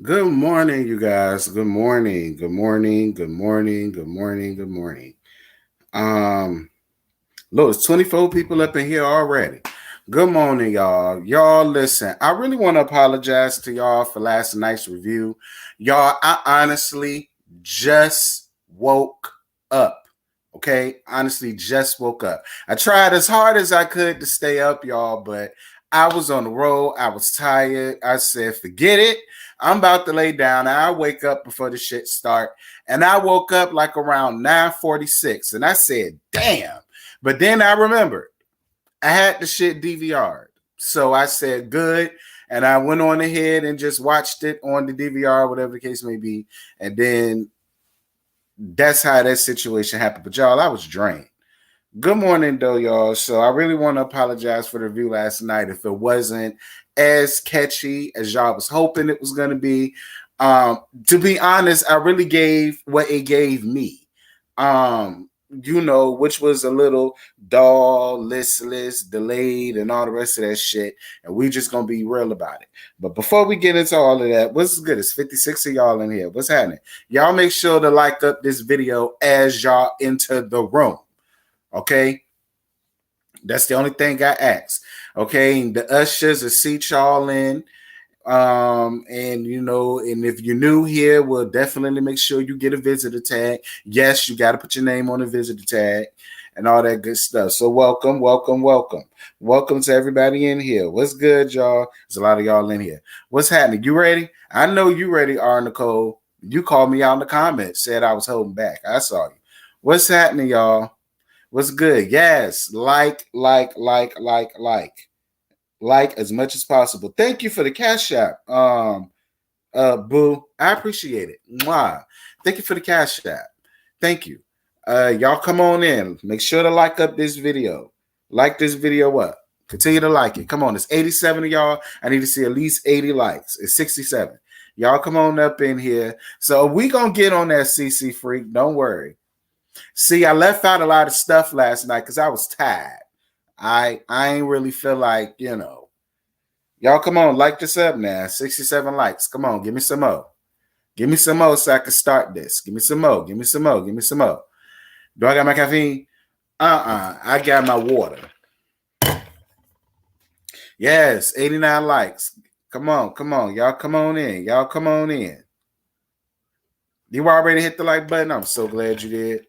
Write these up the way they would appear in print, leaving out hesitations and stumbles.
Good morning, you guys. Good morning. Good morning. Good morning. Good morning. Good morning. Um, Look, it's 24 people up in here already. Good morning, y'all. Y'all, listen, I really want to apologize to y'all for last night's review. Y'all, I honestly just woke up. Okay, honestly, just woke up. I tried as hard as I could to stay up, y'all, but I was on the road. I was tired. I said, forget it. I'm about to lay down. I'll wake up before the shit start. And I woke up like around 9:46, and I said, damn. But then I remembered I had the shit DVR'd. So I said, good. And I went on ahead and just watched it on the DVR, whatever the case may be. And then that's how that situation happened. But y'all, I was drained. Good morning, though, y'all. So I really want to apologize for the review last night if it wasn't as catchy as y'all was hoping it was going to be. To be honest, I really gave what it gave me. Which was a little dull, listless, delayed, and all the rest of that shit. And we just gonna be real about it. But before we get into all of that, what's good? It's 56 of y'all in here. What's happening? Y'all make sure to like up this video as y'all enter the room. Okay? That's the only thing I ask. Okay, and the ushers will seat y'all in. And if you're new here, we'll definitely make sure you get a visitor tag. Yes, you got to put your name on the visitor tag and all that good stuff. So welcome to everybody in here. What's good, y'all? There's a lot of y'all in here. What's happening? You ready? I know you ready, R. Nicole. You called me out in the comments, said I was holding back. I saw you. What's happening, y'all? What's good? Yes, like as much as possible. Thank you for the cash app, boo. I appreciate it. Mwah. Thank you for the cash app. Thank you. Y'all come on in. Make sure to like up this video. Like this video up. Continue to like it. Come on, it's 87 of y'all. I need to see at least 80 likes. It's 67. Y'all come on up in here. So we gonna get on that CC freak. Don't worry. See, I left out a lot of stuff last night because I was tired. I ain't really feel like, Y'all come on, like this up now. 67 likes. Come on, give me some more. Give me some more so I can start this. Give me some more. Give me some more. Give me some more. Do I got my caffeine? I got my water. Yes, 89 likes. Come on. Y'all come on in. You already hit the like button? I'm so glad you did.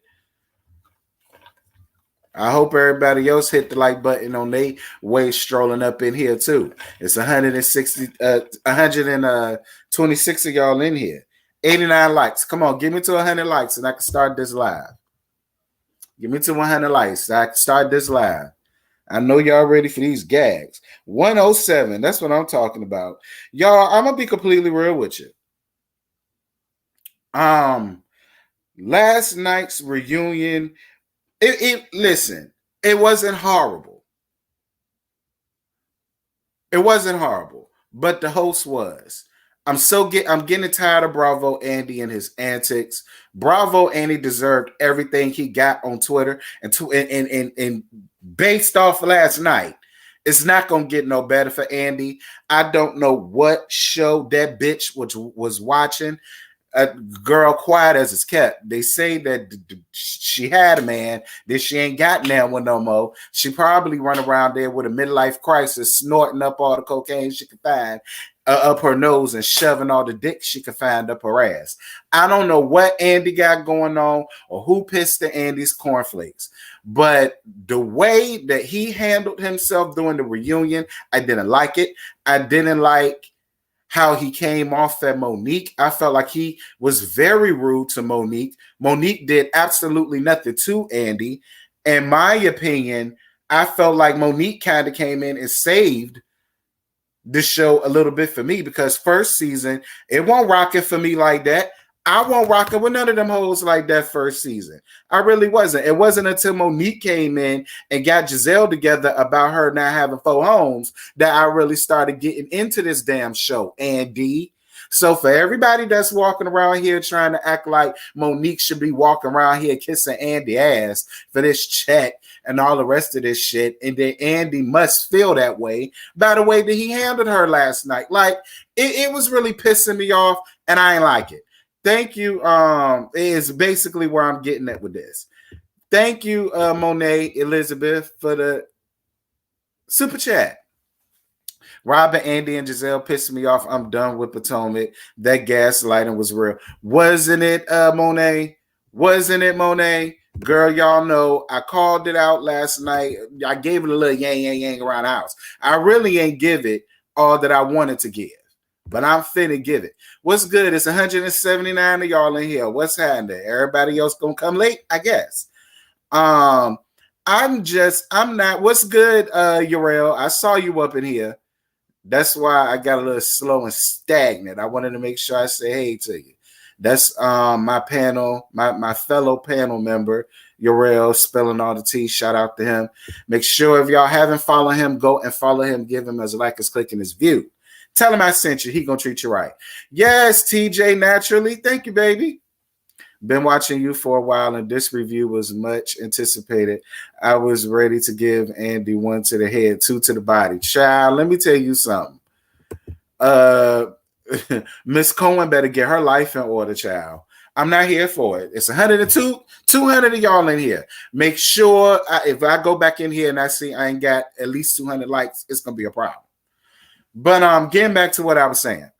I hope everybody else hit the like button on their way strolling up in here too. It's 126 of y'all in here. 89 likes. Come on, give me to 100 likes and I can start this live. Give me to 100 likes so I can start this live. I know y'all ready for these gags. 107, that's what I'm talking about. Y'all, I'm going to be completely real with you. Last night's reunion, listen, it wasn't horrible. It wasn't horrible, but the host was. I'm getting tired of Bravo Andy and his antics. Bravo Andy deserved everything he got on Twitter, and based off last night, it's not gonna get no better for Andy. I don't know what show that bitch was watching. A girl quiet as it's kept. They say that she had a man, that she ain't got now one no more. She probably run around there with a midlife crisis, snorting up all the cocaine she could find up her nose and shoving all the dick she could find up her ass. I don't know what Andy got going on or who pissed the Andy's cornflakes, but the way that he handled himself during the reunion, I didn't like it. I didn't like how he came off at Monique. I felt like he was very rude to Monique. Monique did absolutely nothing to Andy. In my opinion, I felt like Monique kind of came in and saved the show a little bit for me because first season, it won't rock it for me like that. I won't rock it with none of them hoes like that first season. I really wasn't. It wasn't until Monique came in and got Giselle together about her not having 4 homes that I really started getting into this damn show, Andy. So for everybody that's walking around here trying to act like Monique should be walking around here kissing Andy ass for this check and all the rest of this shit, and then Andy must feel that way by the way that he handled her last night. Like it was really pissing me off, and I ain't like it. Thank you. Is basically where I'm getting at with this. Thank you, Monet Elizabeth, for the super chat. Robin, Andy, and Giselle pissed me off. I'm done with Potomac. That gaslighting was real. Wasn't it, Monet? Wasn't it, Monet? Girl, y'all know I called it out last night. I gave it a little yang around the house. I really ain't give it all that I wanted to give, but I'm finna give it. What's good? It's 179 of y'all in here. What's happening? Everybody else gonna come late, I guess. I'm not. What's good, Urel? I saw you up in here. That's why I got a little slow and stagnant. I wanted to make sure I say hey to you. That's my panel, my fellow panel member, Urel, spelling all the T. Shout out to him. Make sure if y'all haven't followed him, go and follow him. Give him his like, his click, and his view. Tell him I sent you. He gonna treat you right. Yes, TJ, naturally. Thank you, baby. Been watching you for a while, and this review was much anticipated. I was ready to give Andy 1 to the head, 2 to the body. Child, let me tell you something. Miss Cohen better get her life in order, child. I'm not here for it. It's 102, 200 of y'all in here. Make sure if I go back in here and I see I ain't got at least 200 likes, it's gonna be a problem. But getting back to what I was saying,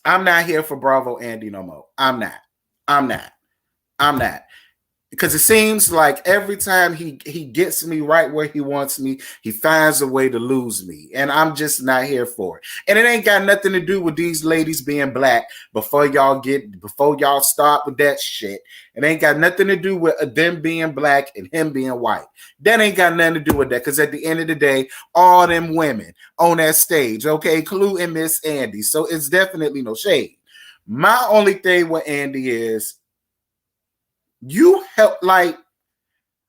I'm not here for Bravo Andy no more. I'm not. Because it seems like every time he gets me right where he wants me, he finds a way to lose me. And I'm just not here for it. And it ain't got nothing to do with these ladies being black before y'all start with that shit. It ain't got nothing to do with them being black and him being white. That ain't got nothing to do with that. Because at the end of the day, all them women on that stage, okay, including Miss Andy. So it's definitely no shade. My only thing with Andy is you help, like,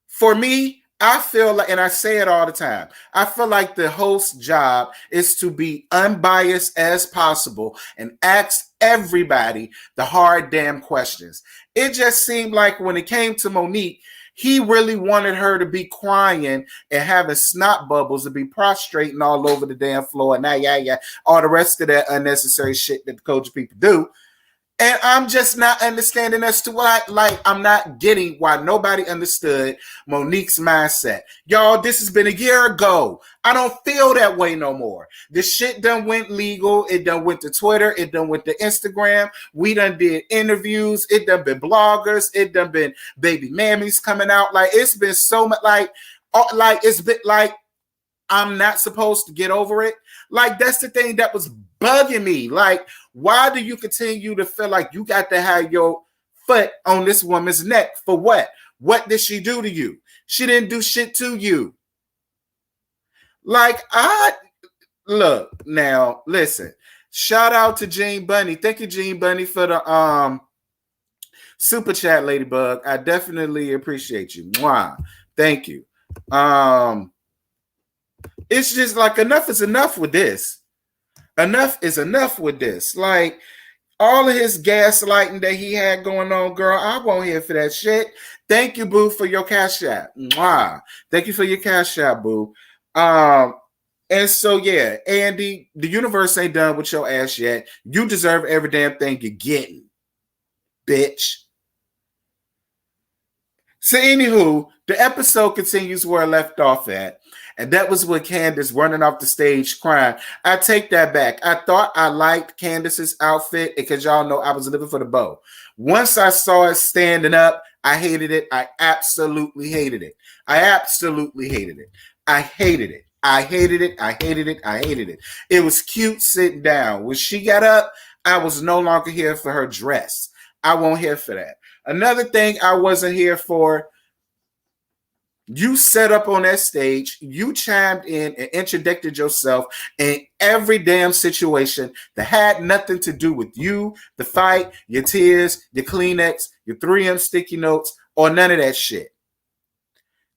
for me, I feel like, and I say it all the time, I feel like the host's job is to be unbiased as possible and ask everybody the hard damn questions. It just seemed like when it came to Monique, he really wanted her to be crying and having snot bubbles, to be prostrating all over the damn floor, and all the rest of that unnecessary shit that the culture people do. And I'm just not understanding as to why, like, I'm not getting why nobody understood Monique's mindset. Y'all, this has been a year ago. I don't feel that way no more. This shit done went legal. It done went to Twitter. It done went to Instagram. We done did interviews. It done been bloggers. It done been baby mammies coming out. Like, it's been so much, like it's been like, I'm not supposed to get over it. Like, that's the thing that was bugging me. Like, why do you continue to feel like you got to have your foot on this woman's neck? For what? What did she do to you? She didn't do shit to you. Like, look, now, listen. Shout out to Jean Bunny. Thank you, Jean Bunny, for the super chat, Ladybug. I definitely appreciate you. Mwah. Thank you. It's just like enough is enough with this. Enough is enough with this. Like, all of his gaslighting that he had going on, girl, I won't hear for that shit. Thank you, boo, for your cash app. Mwah. Thank you for your cash app, boo. And so, yeah, Andy, the universe ain't done with your ass yet. You deserve every damn thing you're getting, bitch. So, anywho, the episode continues where I left off at. And that was with Candace running off the stage crying. I take that back. I thought I liked Candace's outfit because y'all know I was living for the beau. Once I saw it standing up, I hated it. I absolutely hated it. I absolutely hated it. I hated it. I hated it. I hated it. I hated it. It was cute sitting down. When she got up, I was no longer here for her dress. I won't here for that. Another thing I wasn't here for, you set up on that stage, you chimed in and interjected yourself in every damn situation that had nothing to do with you, the fight, your tears, your Kleenex, your 3M sticky notes, or none of that shit.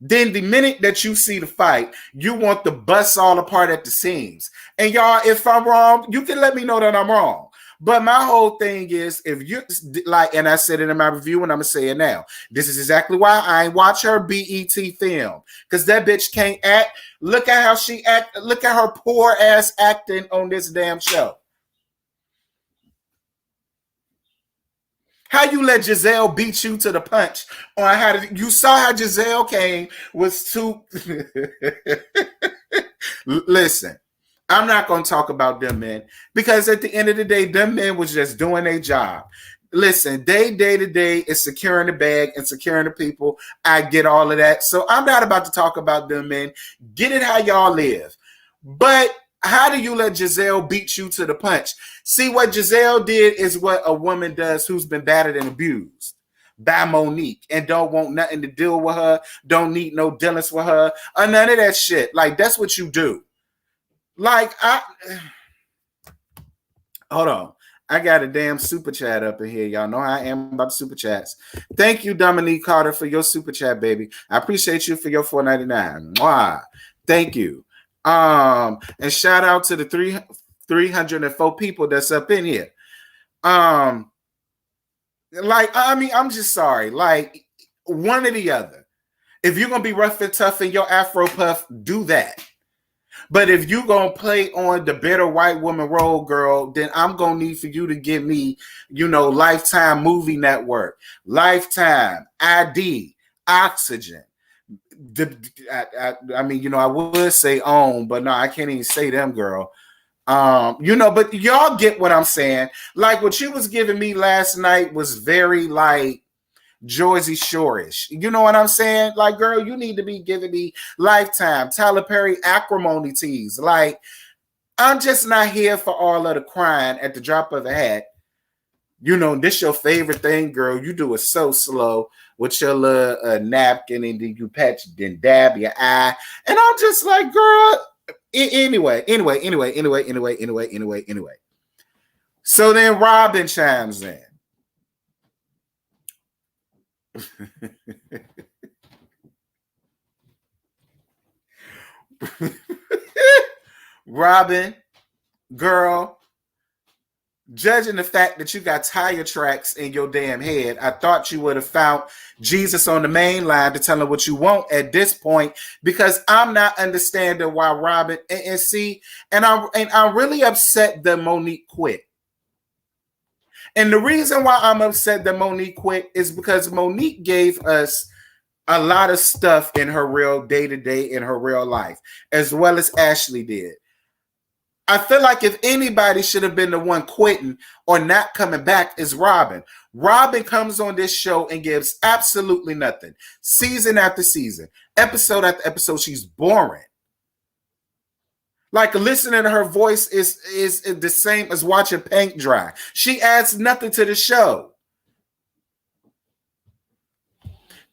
Then the minute that you see the fight, you want to bust all apart at the seams. And y'all, if I'm wrong, you can let me know that I'm wrong. But my whole thing is, if you like, and I said it in my review, and I'm gonna say it now. This is exactly why I ain't watch her BET film, because that bitch can't act. Look at how she act. Look at her poor ass acting on this damn show. How you let Giselle beat you to the punch on how you saw how Giselle came was too. Listen, I'm not going to talk about them men, because at the end of the day, them men was just doing their job. Listen, day to day is securing the bag and securing the people. I get all of that. So I'm not about to talk about them men. Get it how y'all live. But how do you let Giselle beat you to the punch? See, what Giselle did is what a woman does who's been battered and abused by Monique and don't want nothing to deal with her, don't need no dealings with her, or none of that shit. Like, that's what you do. Like, hold on. I got a damn super chat up in here. Y'all know how I am about super chats. Thank you, Dominique Carter, for your super chat, baby. I appreciate you for your $4.99. Mwah. Thank you. And shout out to the 304 people that's up in here. Like, I mean, I'm just sorry. Like, one or the other. If you're gonna be rough and tough in your Afro puff, do that. But if you gonna play on the bitter white woman role, girl, then I'm gonna need for you to give me, Lifetime Movie Network, Lifetime, ID, Oxygen. I mean, I would say OWN, but no, I can't even say them, girl. But y'all get what I'm saying. Like, what you was giving me last night was very like Jersey Shore-ish. You know what I'm saying? Like, girl, you need to be giving me Lifetime, Tyler Perry acrimony teas. Like, I'm just not here for all of the crying at the drop of a hat. This your favorite thing, girl. You do it so slow with your little napkin, and then you patch, then dab your eye. And I'm just like, girl, anyway. So then Robin chimes in. Robin, girl, judging the fact that you got tire tracks in your damn head, I thought you would have found Jesus on the main line to tell him what you want at this point, because I'm not understanding why Robin and I'm really upset that Monique quit. And the reason why I'm upset that Monique quit is because Monique gave us a lot of stuff in her real day-to-day, in her real life, as well as Ashley did. I feel like if anybody should have been the one quitting or not coming back, is Robin. Robin comes on this show and gives absolutely nothing. Season after season, episode after episode, she's boring. Like, listening to her voice is the same as watching paint dry. She adds nothing to the show.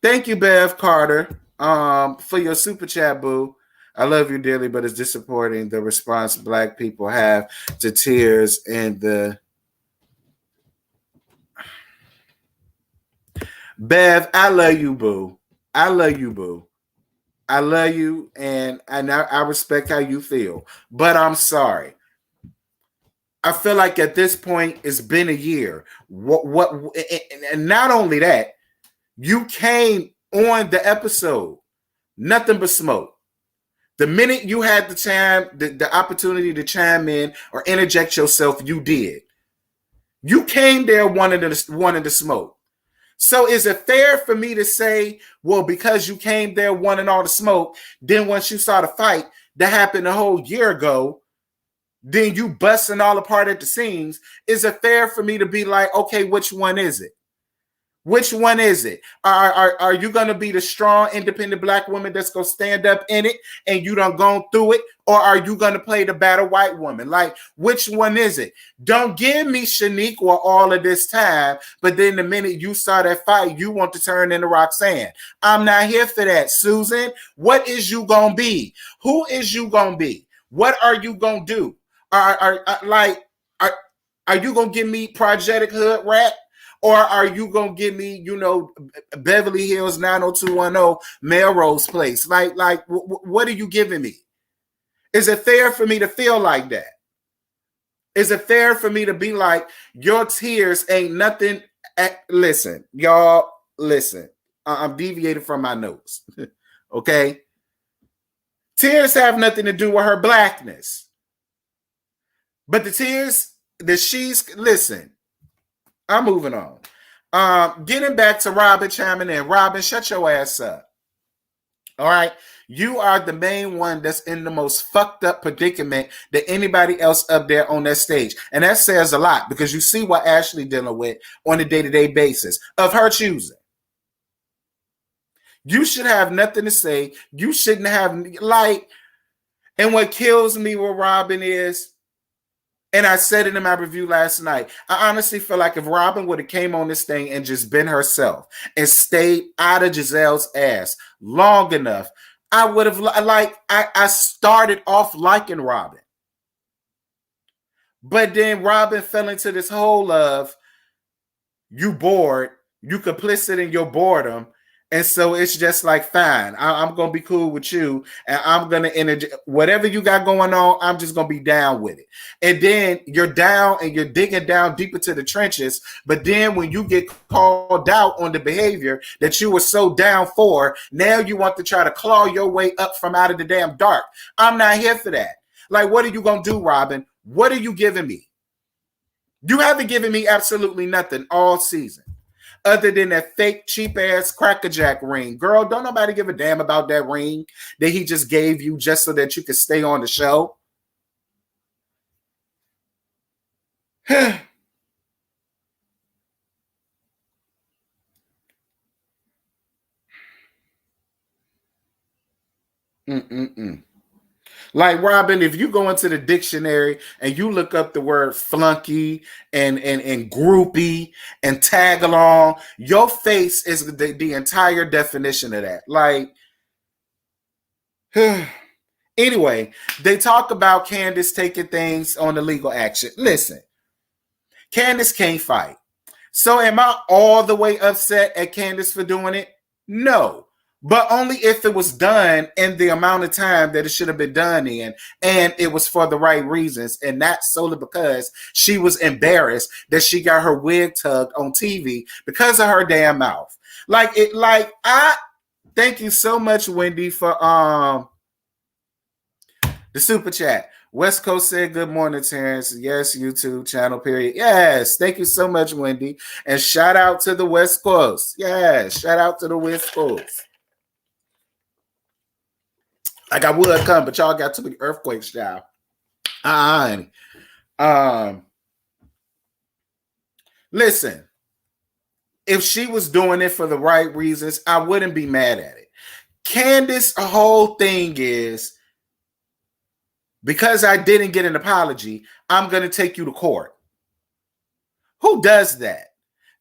Thank you, Bev Carter, for your super chat, boo. I love you dearly, but it's disappointing the response Black people have to tears and the... Bev, I love you, boo. I love you, boo. I love you, and I respect how you feel. But I'm sorry. I feel like at this point, it's been a year. And not only that, you came on the episode, nothing but smoke. The minute you had the time, the opportunity to chime in or interject yourself, you did. You came there wanting to smoke. So is it fair for me to say, well, because you came there wanting all the smoke, then once you saw the fight that happened a whole year ago, then you busting all apart at the seams? Is it fair for me to be like, okay, which one is it? Which one is it? Are you going to be the strong, independent Black woman that's going to stand up in it and you done gone through it? Or are you going to play the battle white woman? Like, which one is it? Don't give me Shaniqua all of this time, but then the minute you saw that fight, you want to turn into Roxanne. I'm not here for that, Susan. What is you going to be? Who is you going to be? What are you going to do? Are you going to give me Project Hood Rat? Or are you going to give me, Beverly Hills 90210 Melrose Place? Like, what are you giving me? Is it fair for me to feel like that? Is it fair for me to be like, your tears ain't nothing? Listen, y'all, listen. I'm deviating from my notes. Okay? Tears have nothing to do with her blackness. But the tears that she's, listen, I'm moving on. Getting back to Robin chiming in. Robin, shut your ass up. All right? You are the main one that's in the most fucked up predicament that anybody else up there on that stage. And that says a lot because you see what Ashley dealing with on a day-to-day basis of her choosing. You should have nothing to say. You shouldn't have, like, and what kills me with Robin is, and I said it in my review last night, I honestly feel like if Robin would have came on this thing and just been herself and stayed out of Giselle's ass long enough, I would have, like, I started off liking Robin. But then Robin fell into this hole of, you bored, you complicit in your boredom. And so it's just like, fine, I'm going to be cool with you. And I'm going to, whatever you got going on, I'm just going to be down with it. And then you're down and you're digging down deeper to the trenches. But then when you get called out on the behavior that you were so down for, now you want to try to claw your way up from out of the damn dark. I'm not here for that. Like, what are you going to do, Robin? What are you giving me? You haven't given me absolutely nothing all season. Other than that fake, cheap-ass crackerjack ring. Girl, don't nobody give a damn about that ring that he just gave you just so that you could stay on the show. Like, Robin, if you go into the dictionary and you look up the word flunky and groupie and tag along, your face is the entire definition of that. Like, anyway, they talk about Candace taking things on the legal action. Listen, Candace can't fight. So am I all the way upset at Candace for doing it? No. But only if it was done in the amount of time that it should have been done in, and it was for the right reasons, and not solely because she was embarrassed that she got her wig tugged on TV because of her damn mouth. I thank you so much, Wendy, for the super chat. West Coast said, good morning, Terrence. Yes, YouTube channel, period. Yes, thank you so much, Wendy. And shout out to the West Coast. Yes, shout out to the West Coast. Like, I would come, but y'all got too many earthquakes, y'all. Listen, if she was doing it for the right reasons, I wouldn't be mad at it. Candace's whole thing is, because I didn't get an apology, I'm going to take you to court. Who does that?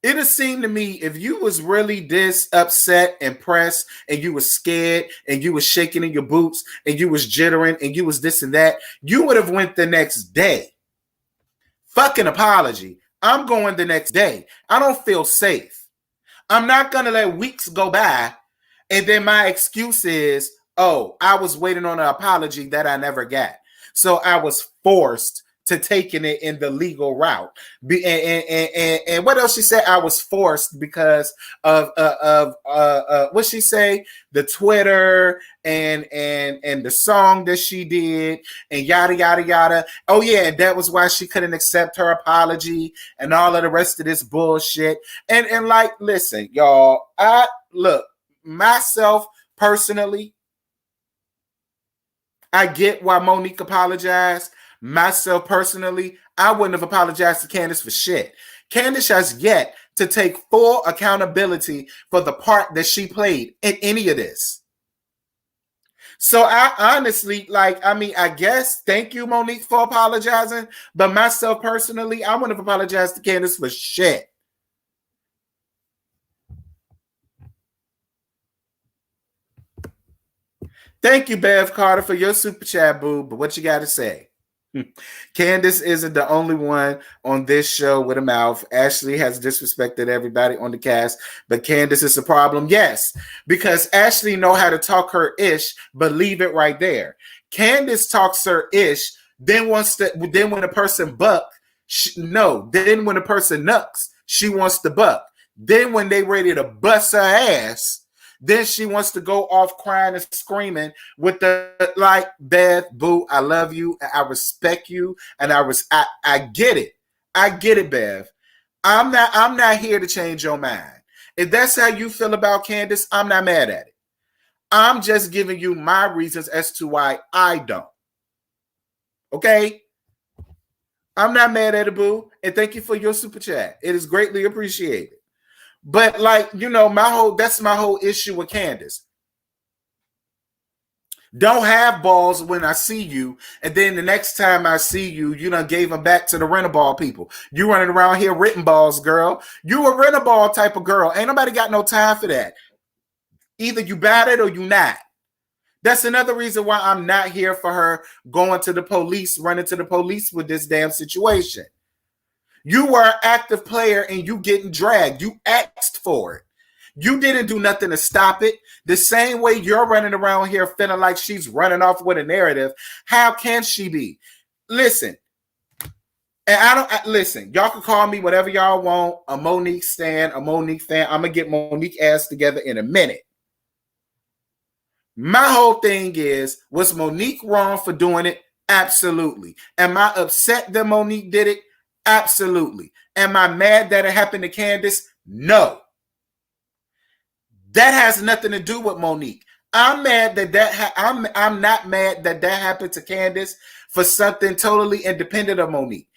It'll seem to me if you was really this upset and pressed and you was scared and you was shaking in your boots and you was jittering and you was this and that, you would have went the next day. Fucking apology. I'm going the next day. I don't feel safe. I'm not going to let weeks go by and then my excuse is, oh, I was waiting on an apology that I never got. So I was forced to taking it in the legal route. And what else she said? I was forced because of what she say? The Twitter and the song that she did and yada yada yada. Oh yeah, and that was why she couldn't accept her apology and all of the rest of this bullshit. And like, listen, y'all, I look, myself personally, I get why Monique apologized. Myself personally, I wouldn't have apologized to Candace for shit. Candace has yet to take full accountability for the part that she played in any of this. So I honestly, I guess, thank you, Monique, for apologizing. But myself personally, I wouldn't have apologized to Candace for shit. Thank you, Bev Carter, for your super chat, boo. But what you got to say? Candace isn't the only one on this show with a mouth. Ashley has disrespected everybody on the cast, but Candace is a problem. Yes, because Ashley know how to talk her ish, but leave it right there. Candace talks her ish Then when a person buck, then when a person nucks, she wants to buck. Then when they ready to bust her ass, then she wants to go off crying and screaming with the like, Beth, boo, I love you, I respect you, and I get it. I get it, Bev. I'm not here to change your mind. If that's how you feel about Candace, I'm not mad at it. I'm just giving you my reasons as to why I don't. Okay? I'm not mad at it, boo. And thank you for your super chat. It is greatly appreciated. But like, that's my whole issue with Candace. Don't have balls when I see you, and then the next time I see you, you done gave them back to the rent-a-ball people. You running around here written balls, girl. You a rent-a-ball type of girl. Ain't nobody got no time for that. Either you bad it or you not. That's another reason why I'm not here for her going to the police, running to the police with this damn situation. You were an active player and you getting dragged. You asked for it. You didn't do nothing to stop it. The same way you're running around here feeling like she's running off with a narrative. How can she be? Listen, and listen, y'all can call me whatever y'all want, a Monique stan, a Monique fan. I'm going to get Monique ass together in a minute. My whole thing is, was Monique wrong for doing it? Absolutely. Am I upset that Monique did it? Absolutely. Am I mad that it happened to Candace? No. That has nothing to do with Monique. I'm mad that I'm not mad that happened to Candace for something totally independent of Monique.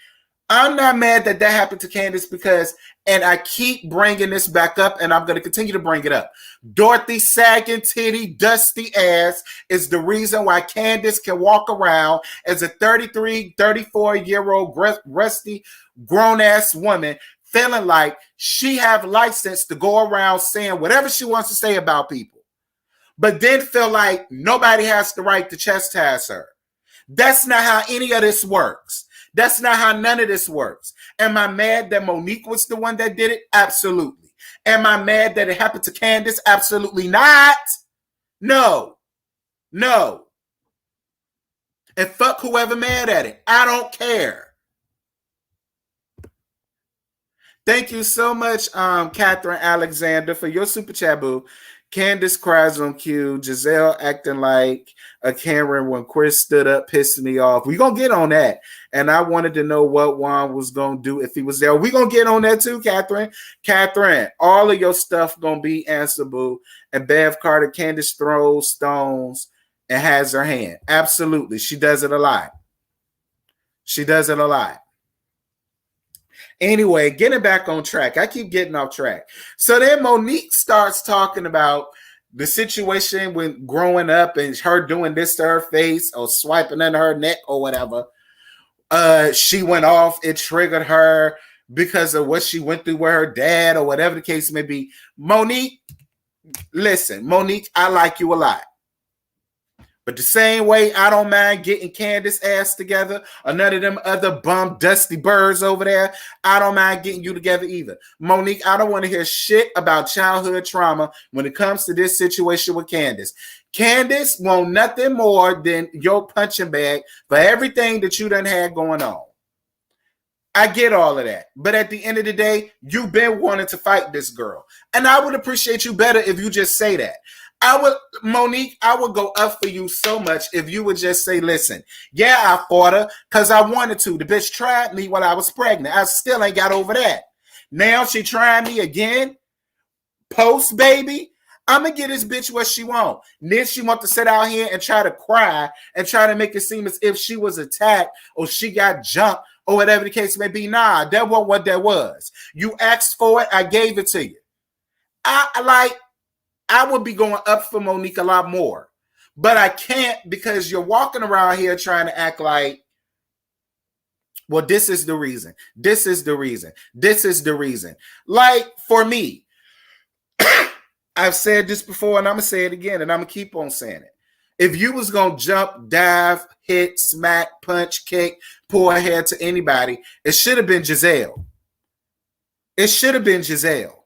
I'm not mad that happened to Candace because, and I keep bringing this back up and I'm going to continue to bring it up. Dorothy sagging titty, dusty ass is the reason why Candace can walk around as a 33, 34-year-old rusty, grown-ass woman feeling like she have license to go around saying whatever she wants to say about people, but then feel like nobody has the right to chastise her. That's not how any of this works. That's not how none of this works. Am I mad that Monique was the one that did it? Absolutely. Am I mad that it happened to Candace? Absolutely not. No. No. And fuck whoever mad at it. I don't care. Thank you so much, Catherine Alexander, for your super chat, boo. Candace cries on cue. Giselle acting like a Karen when Chris stood up, pissing me off. We're going to get on that. And I wanted to know what Juan was going to do if he was there. We're going to get on that too, Catherine. Catherine, all of your stuff going to be answerable. And Bev Carter, Candace throws stones and has her hand. Absolutely. She does it a lot. She does it a lot. Anyway, getting back on track. I keep getting off track. So then Monique starts talking about the situation when growing up and her doing this to her face or swiping under her neck or whatever. She went off. It triggered her because of what she went through with her dad or whatever the case may be. Monique, listen, Monique, I like you a lot. But the same way I don't mind getting Candace ass together or none of them other bum dusty birds over there, I don't mind getting you together either. Monique, I don't want to hear shit about childhood trauma when it comes to this situation with Candace. Candace want nothing more than your punching bag for everything that you done had going on. I get all of that. But at the end of the day, you've been wanting to fight this girl. And I would appreciate you better if you just say that. Monique, I would go up for you so much if you would just say, listen, yeah, I fought her because I wanted to. The bitch tried me while I was pregnant. I still ain't got over that. Now she trying me again. Post baby. I'm going to get this bitch what she want. Then she want to sit out here and try to cry and try to make it seem as if she was attacked or she got jumped or whatever the case may be. Nah, that wasn't what that was. You asked for it. I gave it to you. I would be going up for Monique a lot more, but I can't because you're walking around here trying to act like, well, this is the reason. This is the reason. This is the reason. Like for me, I've said this before and I'm going to say it again and I'm going to keep on saying it. If you was going to jump, dive, hit, smack, punch, kick, pull a head to anybody, it should have been Giselle. It should have been Giselle.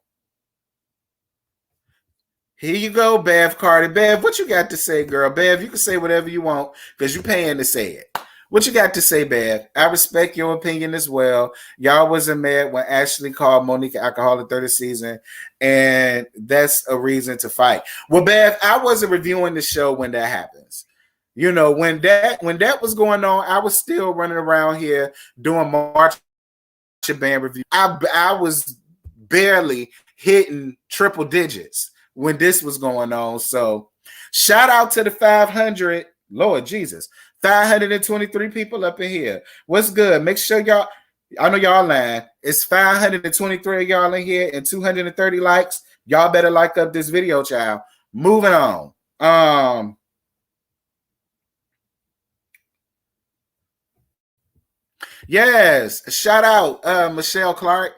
Here you go, Bev Carter. Bev, what you got to say, girl? Bev, you can say whatever you want because you're paying to say it. What you got to say, Bev? I respect your opinion as well. Y'all wasn't mad when Ashley called Monique alcoholic 30 season, and that's a reason to fight. Well, Bev, I wasn't reviewing the show when that happens. You know, when that was going on, I was still running around here doing March band review. I was barely hitting triple digits when this was going on. So shout out to the 500, Lord Jesus, 523 people up in here. What's good? Make sure y'all, I know y'all lying. It's 523 of y'all in here and 230 likes. Y'all better like up this video, child. Moving on. Yes, shout out Michelle Clark.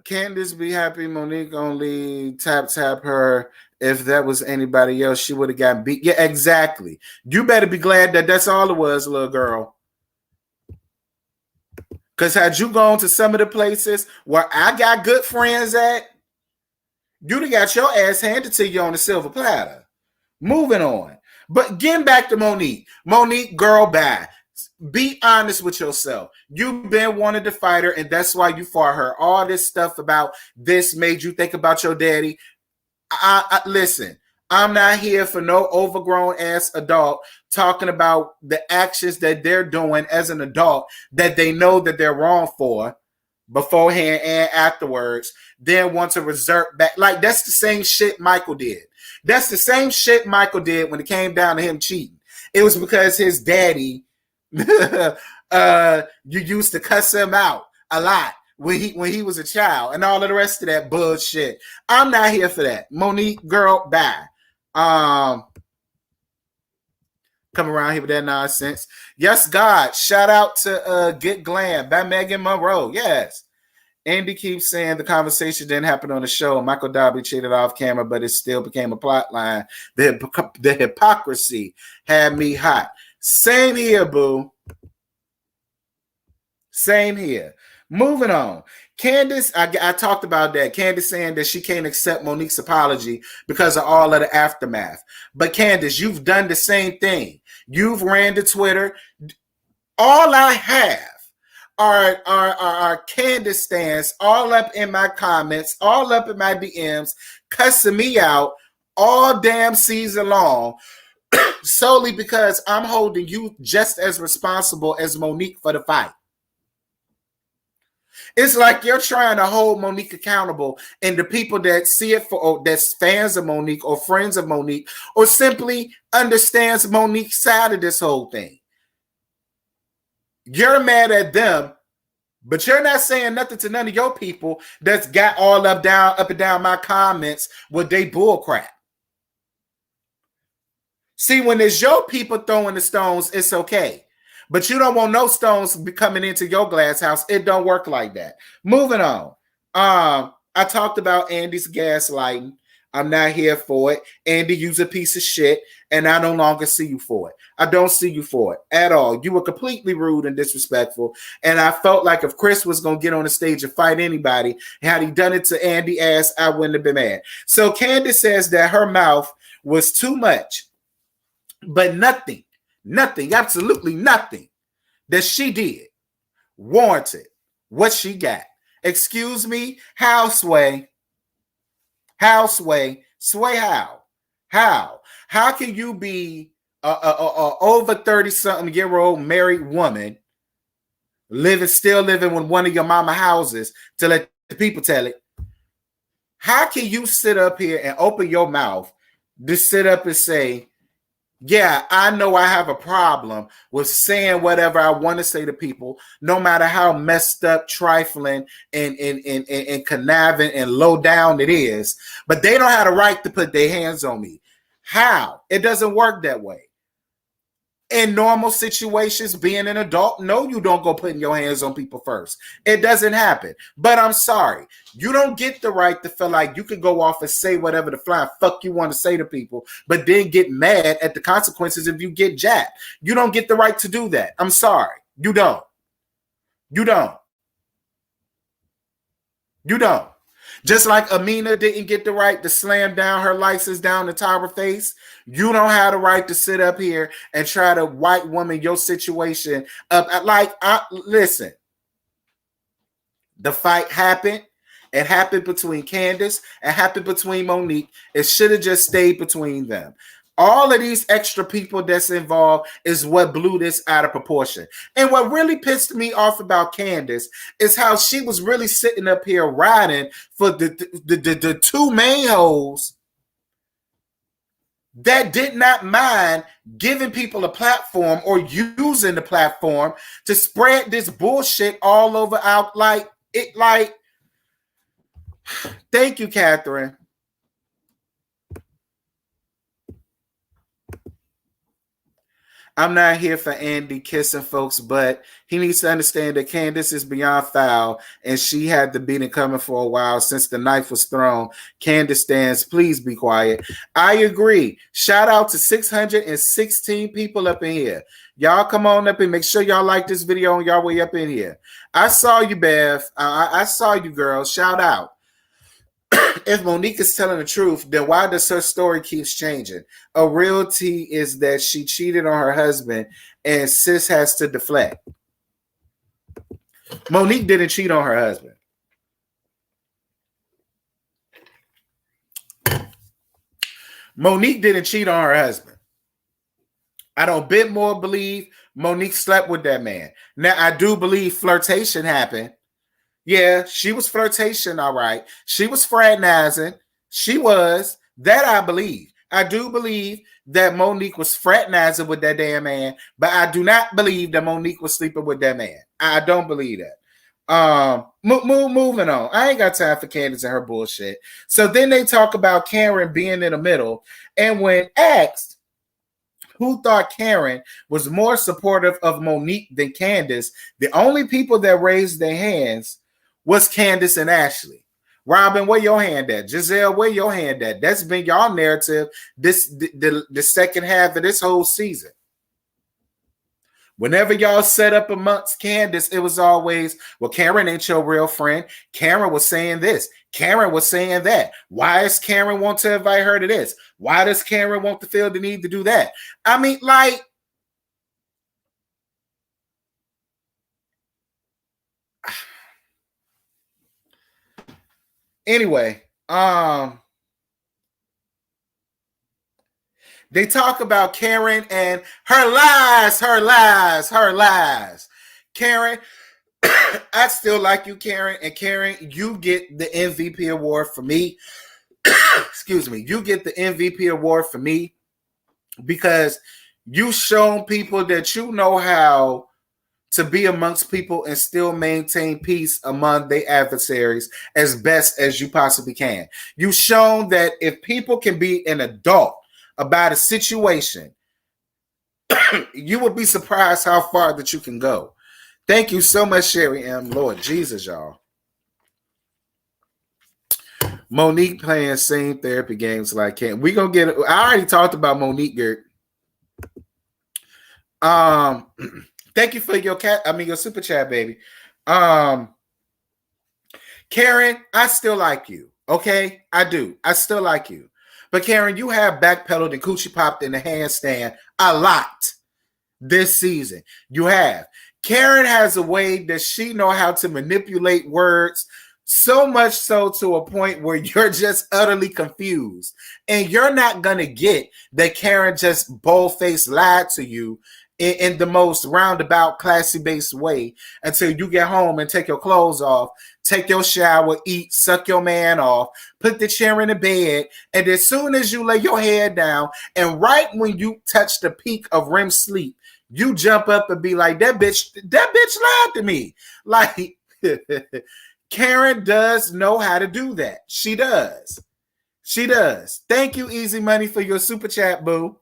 Candace be happy Monique only tap her. If that was anybody else, she would have gotten beat. Yeah, exactly. You better be glad that that's all it was, little girl. Because had you gone to some of the places where I got good friends at, you'd have got your ass handed to you on a silver platter. Moving on. But getting back to Monique. Monique, girl, bye. Be honest with yourself. You've been wanting to fight her, and that's why you fought her. All this stuff about this made you think about your daddy. Listen, I'm not here for no overgrown ass adult talking about the actions that they're doing as an adult that they know that they're wrong for beforehand and afterwards, then want to revert back. Like, that's the same shit Michael did. That's the same shit Michael did when it came down to him cheating. It was because his daddy you used to cuss him out a lot when he was a child and all of the rest of that bullshit. I'm not here for that. Monique, girl, bye. Come around here with that nonsense. Yes, God. Shout out to Get Glam by Megan Monroe. Yes. Andy keeps saying the conversation didn't happen on the show. Michael Dobby cheated off camera, but it still became a plot line. The hypocrisy had me hot. Same here, boo. Same here. Moving on. Candace, I talked about that. Candace saying that she can't accept Monique's apology because of all of the aftermath. But Candace, you've done the same thing. You've ran to Twitter. All I have are Candace stands all up in my comments, all up in my DMs, cussing me out all damn season long. Solely because I'm holding you just as responsible as Monique for the fight. It's like you're trying to hold Monique accountable, and the people that see it for that's fans of Monique or friends of Monique or simply understands Monique's side of this whole thing. You're mad at them, but you're not saying nothing to none of your people that's got all up and down my comments with they bull crap. See, when it's your people throwing the stones, it's okay. But you don't want no stones coming into your glass house. It don't work like that. Moving on. I talked about Andy's gaslighting. I'm not here for it. Andy, you's a piece of shit, and I no longer see you for it. I don't see you for it at all. You were completely rude and disrespectful, and I felt like if Chris was going to get on the stage and fight anybody, had he done it to Andy ass, I wouldn't have been mad. So Candace says that her mouth was too much. But nothing, absolutely nothing that she did warranted what she got. Excuse me, how, Sway? How, Sway? Sway, how? How can you be a over 30-something-year-old married woman still living with one of your mama houses to let the people tell it? How can you sit up here and open your mouth to sit up and say, yeah, I know I have a problem with saying whatever I want to say to people, no matter how messed up, trifling, and conniving and low down it is, but they don't have the right to put their hands on me. How? It doesn't work that way. In normal situations, being an adult, no, you don't go putting your hands on people first. It doesn't happen. But I'm sorry. You don't get the right to feel like you can go off and say whatever the flying fuck you want to say to people, but then get mad at the consequences if you get jacked. You don't get the right to do that. I'm sorry. You don't. Just like Amina didn't get the right to slam down her license down the Tyra face, you don't have the right to sit up here and try to white woman your situation up. Listen, the fight happened. It happened between Candace. It happened between Monique. It should have just stayed between them. All of these extra people that's involved is what blew this out of proportion. And what really pissed me off about Candace is how she was really sitting up here riding for the two main hoes that did not mind giving people a platform or using the platform to spread this bullshit all over out. Thank you, Catherine. I'm not here for Andy kissing folks, but he needs to understand that Candace is beyond foul, and she had the beating coming for a while since the knife was thrown. Candace stands, please be quiet. I agree. Shout out to 616 people up in here. Y'all come on up and make sure y'all like this video on y'all way up in here. I saw you, Bev. I saw you, girl. Shout out. If Monique is telling the truth, then why does her story keeps changing? A real tea is that she cheated on her husband and sis has to deflect. Monique didn't cheat on her husband. Monique didn't cheat on her husband. I don't bit more believe Monique slept with that man. Now, I do believe flirtation happened. Yeah, she was flirtation, all right. She was fraternizing. She was. That I believe. I do believe that Monique was fraternizing with that damn man, but I do not believe that Monique was sleeping with that man. I don't believe that. Moving on. I ain't got time for Candace and her bullshit. So then they talk about Karen being in the middle, and when asked who thought Karen was more supportive of Monique than Candace, the only people that raised their hands was Candace and Ashley. Robin, where your hand at? Giselle, where your hand at? That's been y'all narrative the second half of this whole season. Whenever y'all set up amongst Candace, it was always, well, Karen ain't your real friend. Karen was saying this. Karen was saying that. Why does Karen want to invite her to this? Why does Karen want to feel the need to do that? I mean, like, anyway, they talk about Karen and her lies. Karen, I still like you, Karen. And Karen, you get the MVP award for me. Excuse me. You get the MVP award for me because you shown people that you know how to be amongst people and still maintain peace among their adversaries as best as you possibly can. You've shown that if people can be an adult about a situation, you would be surprised how far that you can go. Thank you so much, Sherry M. Lord Jesus, y'all. Monique playing same therapy games like Ken. We gonna get. I already talked about Monique, Gert. Thank you for your your super chat, baby. Karen, I still like you. Okay, I do. I still like you. But Karen, you have backpedaled and coochie popped in the handstand a lot this season. You have. Karen has a way that she know how to manipulate words, so much so to a point where you're just utterly confused. And you're not going to get that Karen just bold-faced lied to you in the most roundabout, classy-based way until you get home and take your clothes off, take your shower, eat, suck your man off, put the chair in the bed, and as soon as you lay your head down, and right when you touch the peak of REM sleep, you jump up and be like, that bitch lied to me. Like, Karen does know how to do that. She does. She does. Thank you, Easy Money, for your super chat, boo.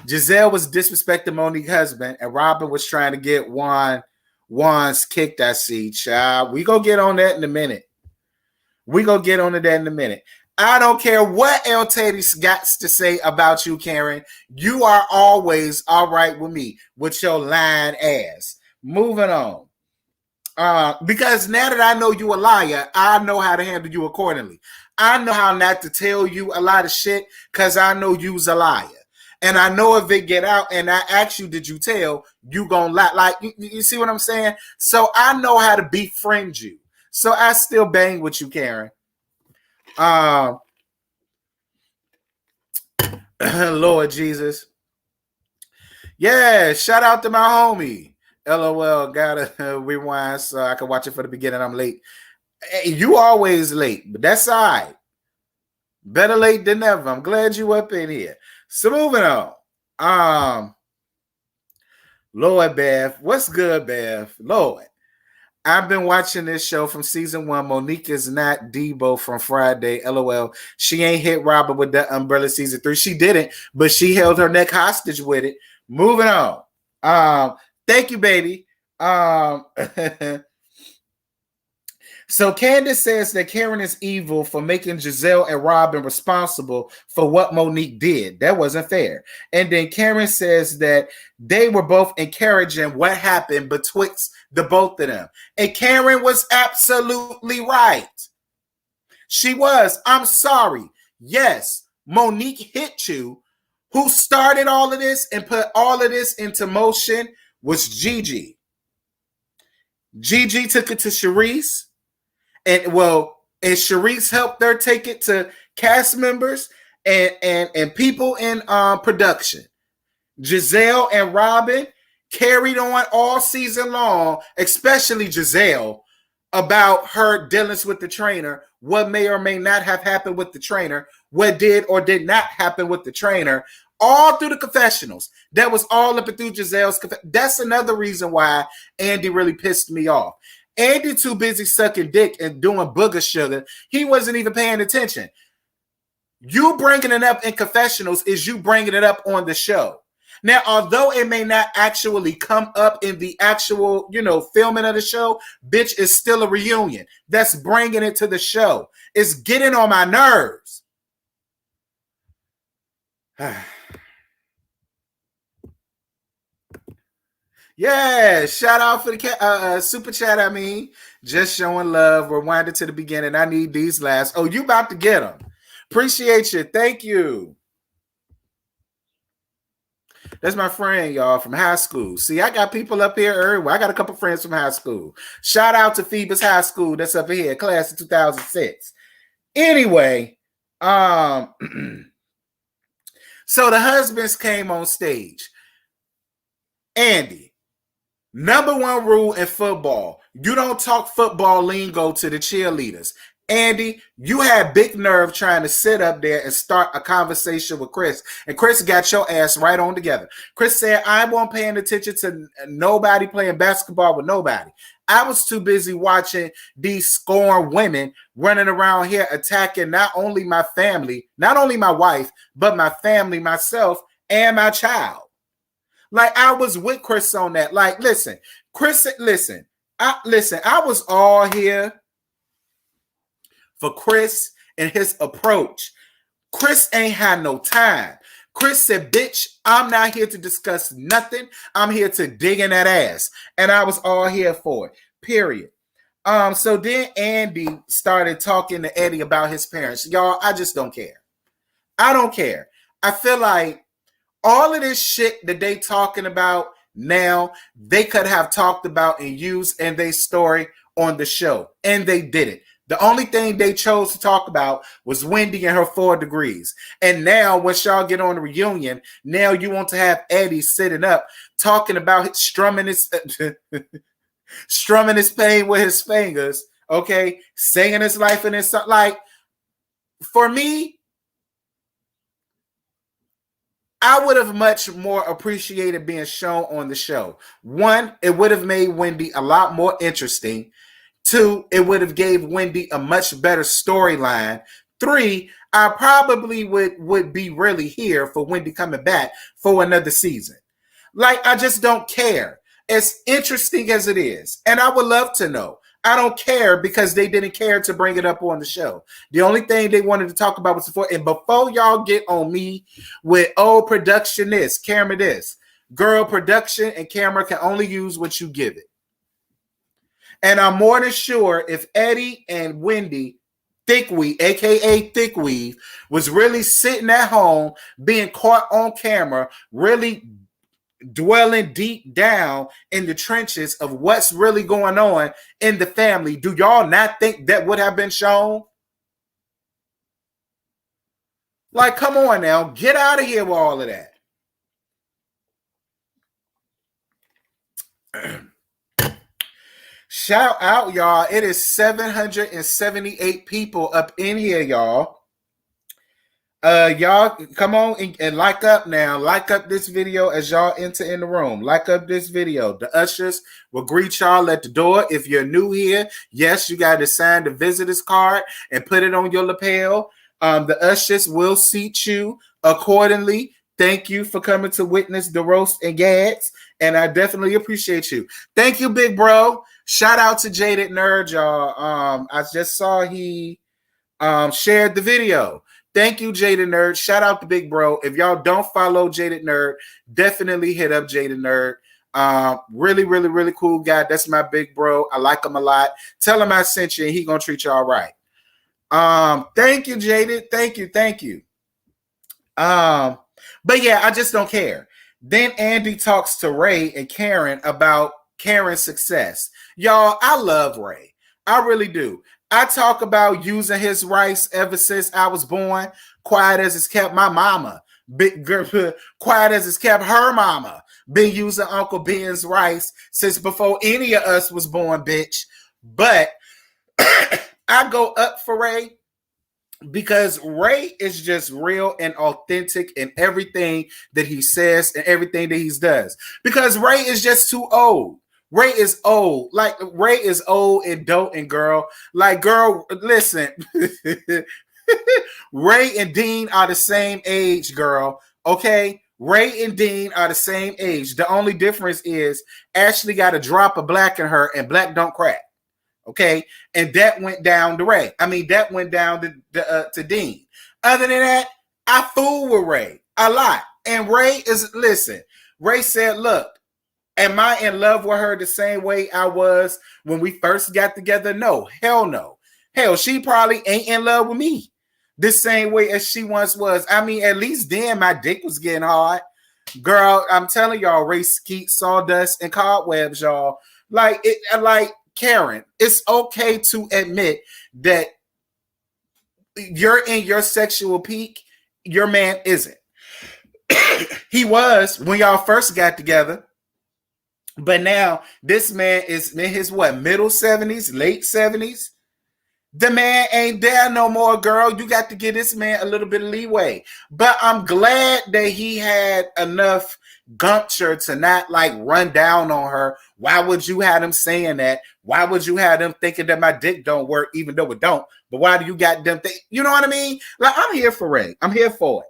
Giselle was disrespecting Monique's husband, and Robin was trying to get Juan's kicked, I see, child. We gonna get on that in a minute. I don't care what El Teddy's got to say about you, Karen. You are always all right with me with your lying ass. Moving on. Because now that I know you a liar, I know how to handle you accordingly. I know how not to tell you a lot of shit because I know you's a liar. And I know if it get out and I ask you, did you tell, you gonna lie. Like, you see what I'm saying? So I know how to befriend you. So I still bang with you, Karen. Lord Jesus. Yeah, shout out to my homie. LOL, gotta rewind so I can watch it for the beginning. I'm late. Hey, you always late, but that's all right. Better late than never. I'm glad you up in here. So moving on. Lord Beth, what's good, Beth? Lord, I've been watching this show from season 1. Monique is not Debo from Friday. LOL. She ain't hit Robert with that umbrella season 3. She didn't, but she held her neck hostage with it. Moving on. Thank you, baby. So Candace says that Karen is evil for making Giselle and Robin responsible for what Monique did. That wasn't fair. And then Karen says that they were both encouraging what happened betwixt the both of them. And Karen was absolutely right. She was. I'm sorry. Yes, Monique hit you. Who started all of this and put all of this into motion was Gigi. Gigi took it to Charisse. And Charisse helped her take it to cast members and people in production. Giselle and Robin carried on all season long, especially Giselle, about her dealings with the trainer, what may or may not have happened with the trainer, what did or did not happen with the trainer, all through the confessionals. That was all up and through Giselle's. That's another reason why Andy really pissed me off. Andy too busy sucking dick and doing booger sugar. He wasn't even paying attention. You bringing it up in confessionals is you bringing it up on the show. Now, although it may not actually come up in the actual, filming of the show, bitch, it's still a reunion. That's bringing it to the show. It's getting on my nerves. Yeah, shout out for the super chat. I mean, just showing love. Rewind it to the beginning. I need these last. Oh, you about to get them. Appreciate you. Thank you. That's my friend, y'all, from high school. See, I got people up here everywhere. I got a couple friends from high school. Shout out to Phoebus High School. That's up here, class of 2006. Anyway, so the husbands came on stage. Andy. Number 1 rule in football, you don't talk football lingo to the cheerleaders. Andy, you had big nerve trying to sit up there and start a conversation with Chris. And Chris got your ass right on together. Chris said, I won't paying attention to nobody playing basketball with nobody. I was too busy watching these scorned women running around here attacking not only my family, not only my wife, but my family, myself, and my child. Like, I was with Chris on that. Like, listen, Chris, I was all here for Chris and his approach. Chris ain't had no time. Chris said, bitch, I'm not here to discuss nothing. I'm here to dig in that ass. And I was all here for it, period. So then Andy started talking to Eddie about his parents. Y'all, I just don't care. I don't care. I feel like all of this shit that they talking about now, they could have talked about and used in their story on the show. And they didn't. The only thing they chose to talk about was Wendy and her 4 degrees. And now, once y'all get on the reunion, now you want to have Eddie sitting up talking about strumming his pain with his fingers, okay? Singing his life in his song. Like, for me, I would have much more appreciated being shown on the show. 1, it would have made Wendy a lot more interesting. 2, it would have gave Wendy a much better storyline. 3, I probably would be really here for Wendy coming back for another season. Like, I just don't care. As interesting as it is, and I would love to know. I don't care because they didn't care to bring it up on the show. The only thing they wanted to talk about was before. And before y'all get on me with, production this, camera this. Girl, production and camera can only use what you give it. And I'm more than sure if Eddie and Wendy Thickweave, aka Thickweave, was really sitting at home, being caught on camera, really dwelling deep down in the trenches of what's really going on in the family, do y'all not think that would have been shown? Like, come on now, get out of here with all of that. Shout out, y'all. It is 778 people up in here, y'all. Y'all come on and like up now. Like up this video as y'all enter in the room. Like up this video. The ushers will greet y'all at the door. If you're new here, yes, you got to sign the visitor's card and put it on your lapel. The ushers will seat you accordingly. Thank you for coming to witness the roast and gads, and I definitely appreciate you. Thank you, big bro. Shout out to Jaded Nerd, y'all. I just saw he shared the video. Thank you, Jaded Nerd. Shout out to big bro. If y'all don't follow Jaded Nerd, definitely hit up Jaded Nerd. Really, really, really cool guy. That's my big bro. I like him a lot. Tell him I sent you, and he gonna treat y'all right. Thank you, Jaded. Thank you. But yeah, I just don't care. Then Andy talks to Ray and Karen about Karen's success. Y'all, I love Ray. I really do. I talk about using his rice ever since I was born. Quiet as it's kept my mama. Quiet as it's kept her mama. Been using Uncle Ben's rice since before any of us was born, bitch. But I go up for Ray because Ray is just real and authentic in everything that he says and everything that he does. Because Ray is just too old. Ray is old. Like, Ray is old and doting, girl. Like, girl, listen. Ray and Dean are the same age, girl. Okay? Ray and Dean are the same age. The only difference is Ashley got a drop of black in her, and black don't crack. Okay, and that went down to Ray. I mean, that went down to Dean. Other than that, I fool with Ray a lot. And Ray is, listen, Ray said, look, am I in love with her the same way I was when we first got together? No, hell no. Hell, she probably ain't in love with me the same way as she once was. I mean, at least then my dick was getting hard. Girl, I'm telling y'all, Ray skeet, sawdust, and cobwebs, y'all. Like, Karen, it's okay to admit that you're in your sexual peak. Your man isn't. He was when y'all first got together. But now this man is in his middle 70s, late 70s. The man ain't there no more, girl. You got to give this man a little bit of leeway. But I'm glad that he had enough gumpture to not like run down on her. Why would you have him saying that? Why would you have them thinking that my dick don't work, even though it don't? But why do you got them think? You know what I mean? Like, I'm here for Ray. I'm here for it.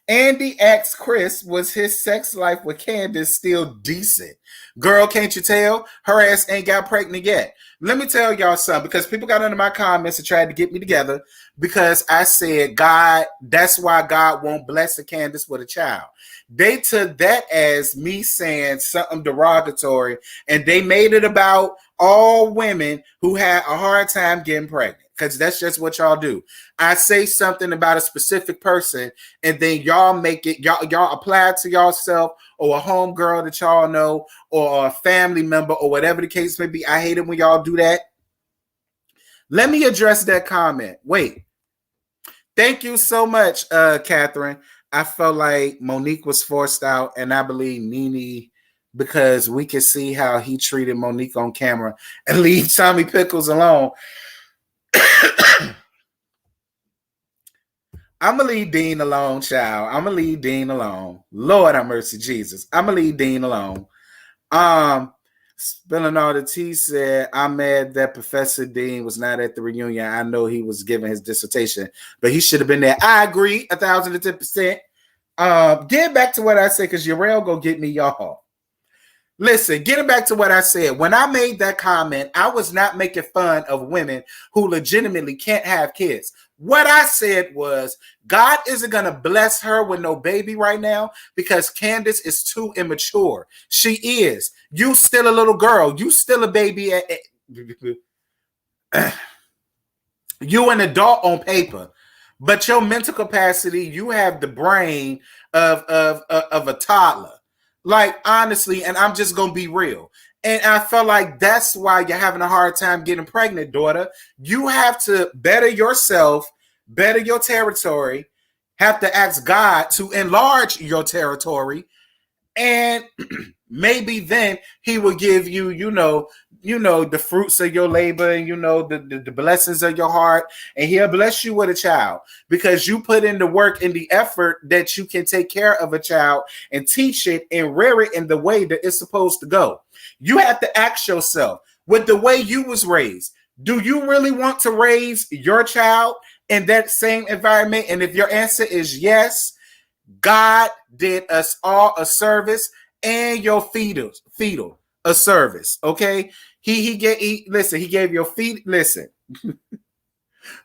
Andy asks Chris, was his sex life with Candace still decent? Girl, can't you tell? Her ass ain't got pregnant yet. Let me tell y'all something, because people got under my comments and tried to get me together because I said, God, that's why God won't bless a Candace with a child. They took that as me saying something derogatory, and they made it about all women who had a hard time getting pregnant, because that's just what y'all do. I say something about a specific person, and then y'all make it, y'all apply it to yourself or a homegirl that y'all know or a family member or whatever the case may be. I hate it when y'all do that. Let me address that comment. Wait. Thank you so much, Catherine. I felt like Monique was forced out, and I believe Nene, because we could see how he treated Monique on camera, and leave Tommy Pickles alone. I'm going to leave Dean alone, child. I'm going to leave Dean alone. Lord have mercy, Jesus. I'm going to leave Dean alone. Spilling all the tea said, I'm mad that Professor Dean was not at the reunion. I know he was giving his dissertation, but he should have been there. I agree 1,010%. Get back to what I said, because Yarel go get me, y'all. Listen, getting back to what I said, when I made that comment, I was not making fun of women who legitimately can't have kids. What I said was, God isn't going to bless her with no baby right now because Candace is too immature. She is. You still a little girl. You still a baby. You an adult on paper, but your mental capacity, you have the brain of a toddler. Like, honestly, and I'm just going to be real. And I felt like that's why you're having a hard time getting pregnant, daughter. You have to better yourself, better your territory, have to ask God to enlarge your territory, and maybe then he will give you, the fruits of your labor, and the blessings of your heart, and he'll bless you with a child because you put in the work and the effort that you can take care of a child and teach it and rear it in the way that it's supposed to go. You have to ask yourself, with the way you was raised, do you really want to raise your child in that same environment? And if your answer is yes, God did us all a service, and your fetal a service. Okay, he gave your feet. Listen,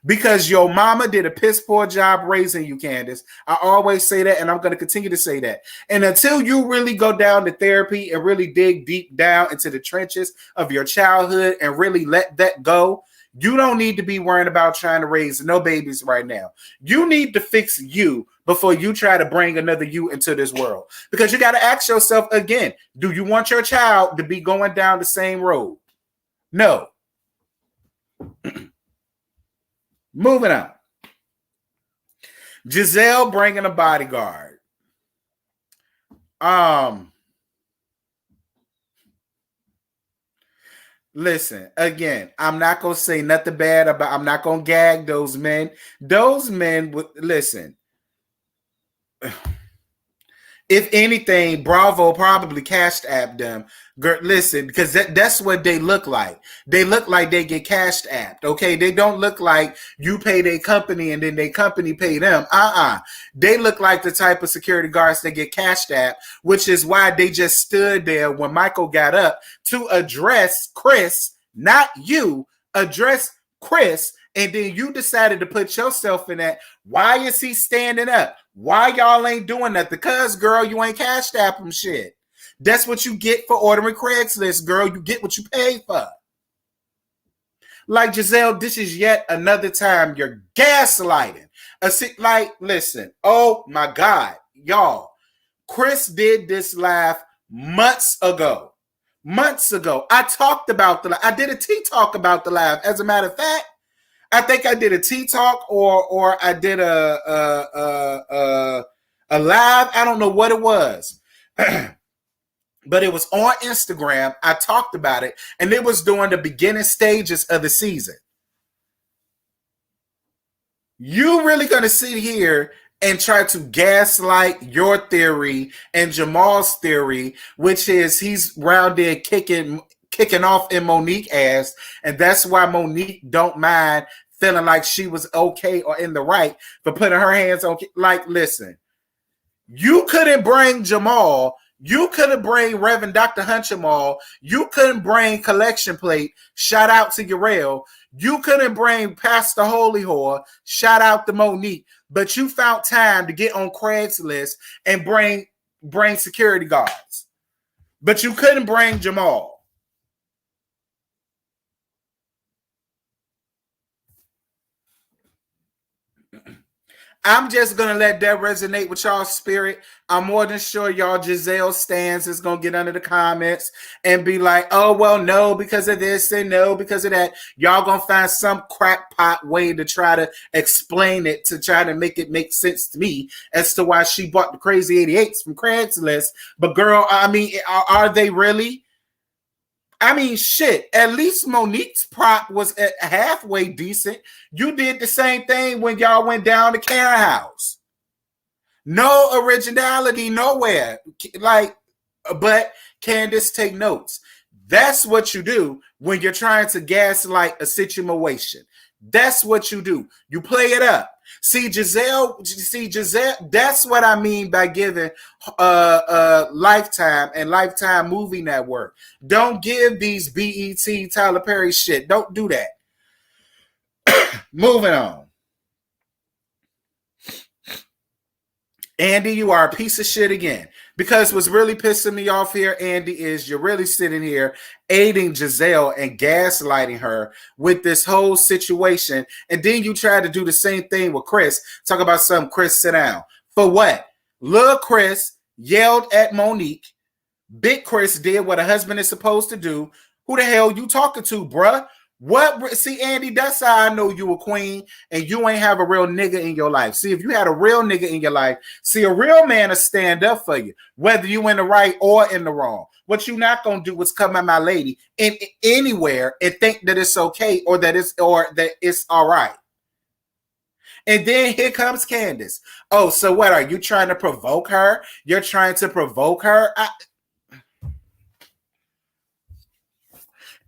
because your mama did a piss poor job raising you, Candace. I always say that, and I'm going to continue to say that. And until you really go down to therapy and really dig deep down into the trenches of your childhood and really let that go, you don't need to be worrying about trying to raise no babies right now. You need to fix you before you try to bring another you into this world. Because you got to ask yourself again, do you want your child to be going down the same road? No. Moving on. Giselle bringing a bodyguard. Listen, again, I'm not going to say nothing bad about, I'm not going to gag those men. Those men would, listen, if anything, Bravo probably cashed apped them. Listen, because that's what they look like. They look like they get cashed apped, okay? They don't look like you pay their company and then their company pay them. They look like the type of security guards that get cashed apped, which is why they just stood there when Michael got up to address Chris, not you, address Chris, and then you decided to put yourself in that. Why is he standing up? Why y'all ain't doing that? Because, girl, you ain't cashed app him shit. That's what you get for ordering Craigslist, girl. You get what you pay for. Like, Giselle, this is yet another time you're gaslighting. Like, listen, oh my God, y'all. Chris did this live months ago. I talked about I did a tea talk about the live. As a matter of fact, I think I did a tea talk or I did a live. I don't know what it was. But it was on Instagram. I talked about it, and it was during the beginning stages of the season. You really going to sit here and try to gaslight your theory and Jamal's theory, which is he's round there kicking off in Monique's ass, and that's why Monique don't mind feeling like she was okay or in the right for putting her hands on. Like, listen, you couldn't bring Jamal. You couldn't bring Reverend Dr. Hunchamal. You couldn't bring Collection Plate. Shout out to Urel. You couldn't bring Pastor Holy Whore. Shout out to Monique. But you found time to get on Craigslist and bring security guards. But you couldn't bring Jamal. I'm just going to let that resonate with y'all's spirit. I'm more than sure y'all Giselle stands is going to get under the comments and be like, oh, well, no, because of this and no, because of that. Y'all going to find some crackpot way to try to explain it, to try to make it make sense to me as to why she bought the crazy 88s from Craigslist. But girl, I mean, are they really? I mean, shit, at least Monique's prop was halfway decent. You did the same thing when y'all went down to Karen House. No originality nowhere. Like, but Candace, take notes. That's what you do when you're trying to gaslight a situation. That's what you do. You play it up. See, Giselle, that's what I mean by giving Lifetime and Lifetime Movie Network. Don't give these BET Tyler Perry shit. Don't do that. Moving on. Andy, you are a piece of shit again. Because what's really pissing me off here, Andy, is you're really sitting here aiding Giselle and gaslighting her with this whole situation. And then you try to do the same thing with Chris. Talk about something, Chris, sit down. For what? Lil Chris yelled at Monique. Big Chris did what a husband is supposed to do. Who the hell you talking to, bruh? What? See, Andy, that's how I know you a queen and you ain't have a real nigga in your life. See, if you had a real nigga in your life, see, a real man will stand up for you, whether you in the right or in the wrong. What you not gonna do is come at my lady in anywhere and think that it's okay or that it's all right. And then here comes Candace. Oh, so what? Are you trying to provoke her? You're trying to provoke her?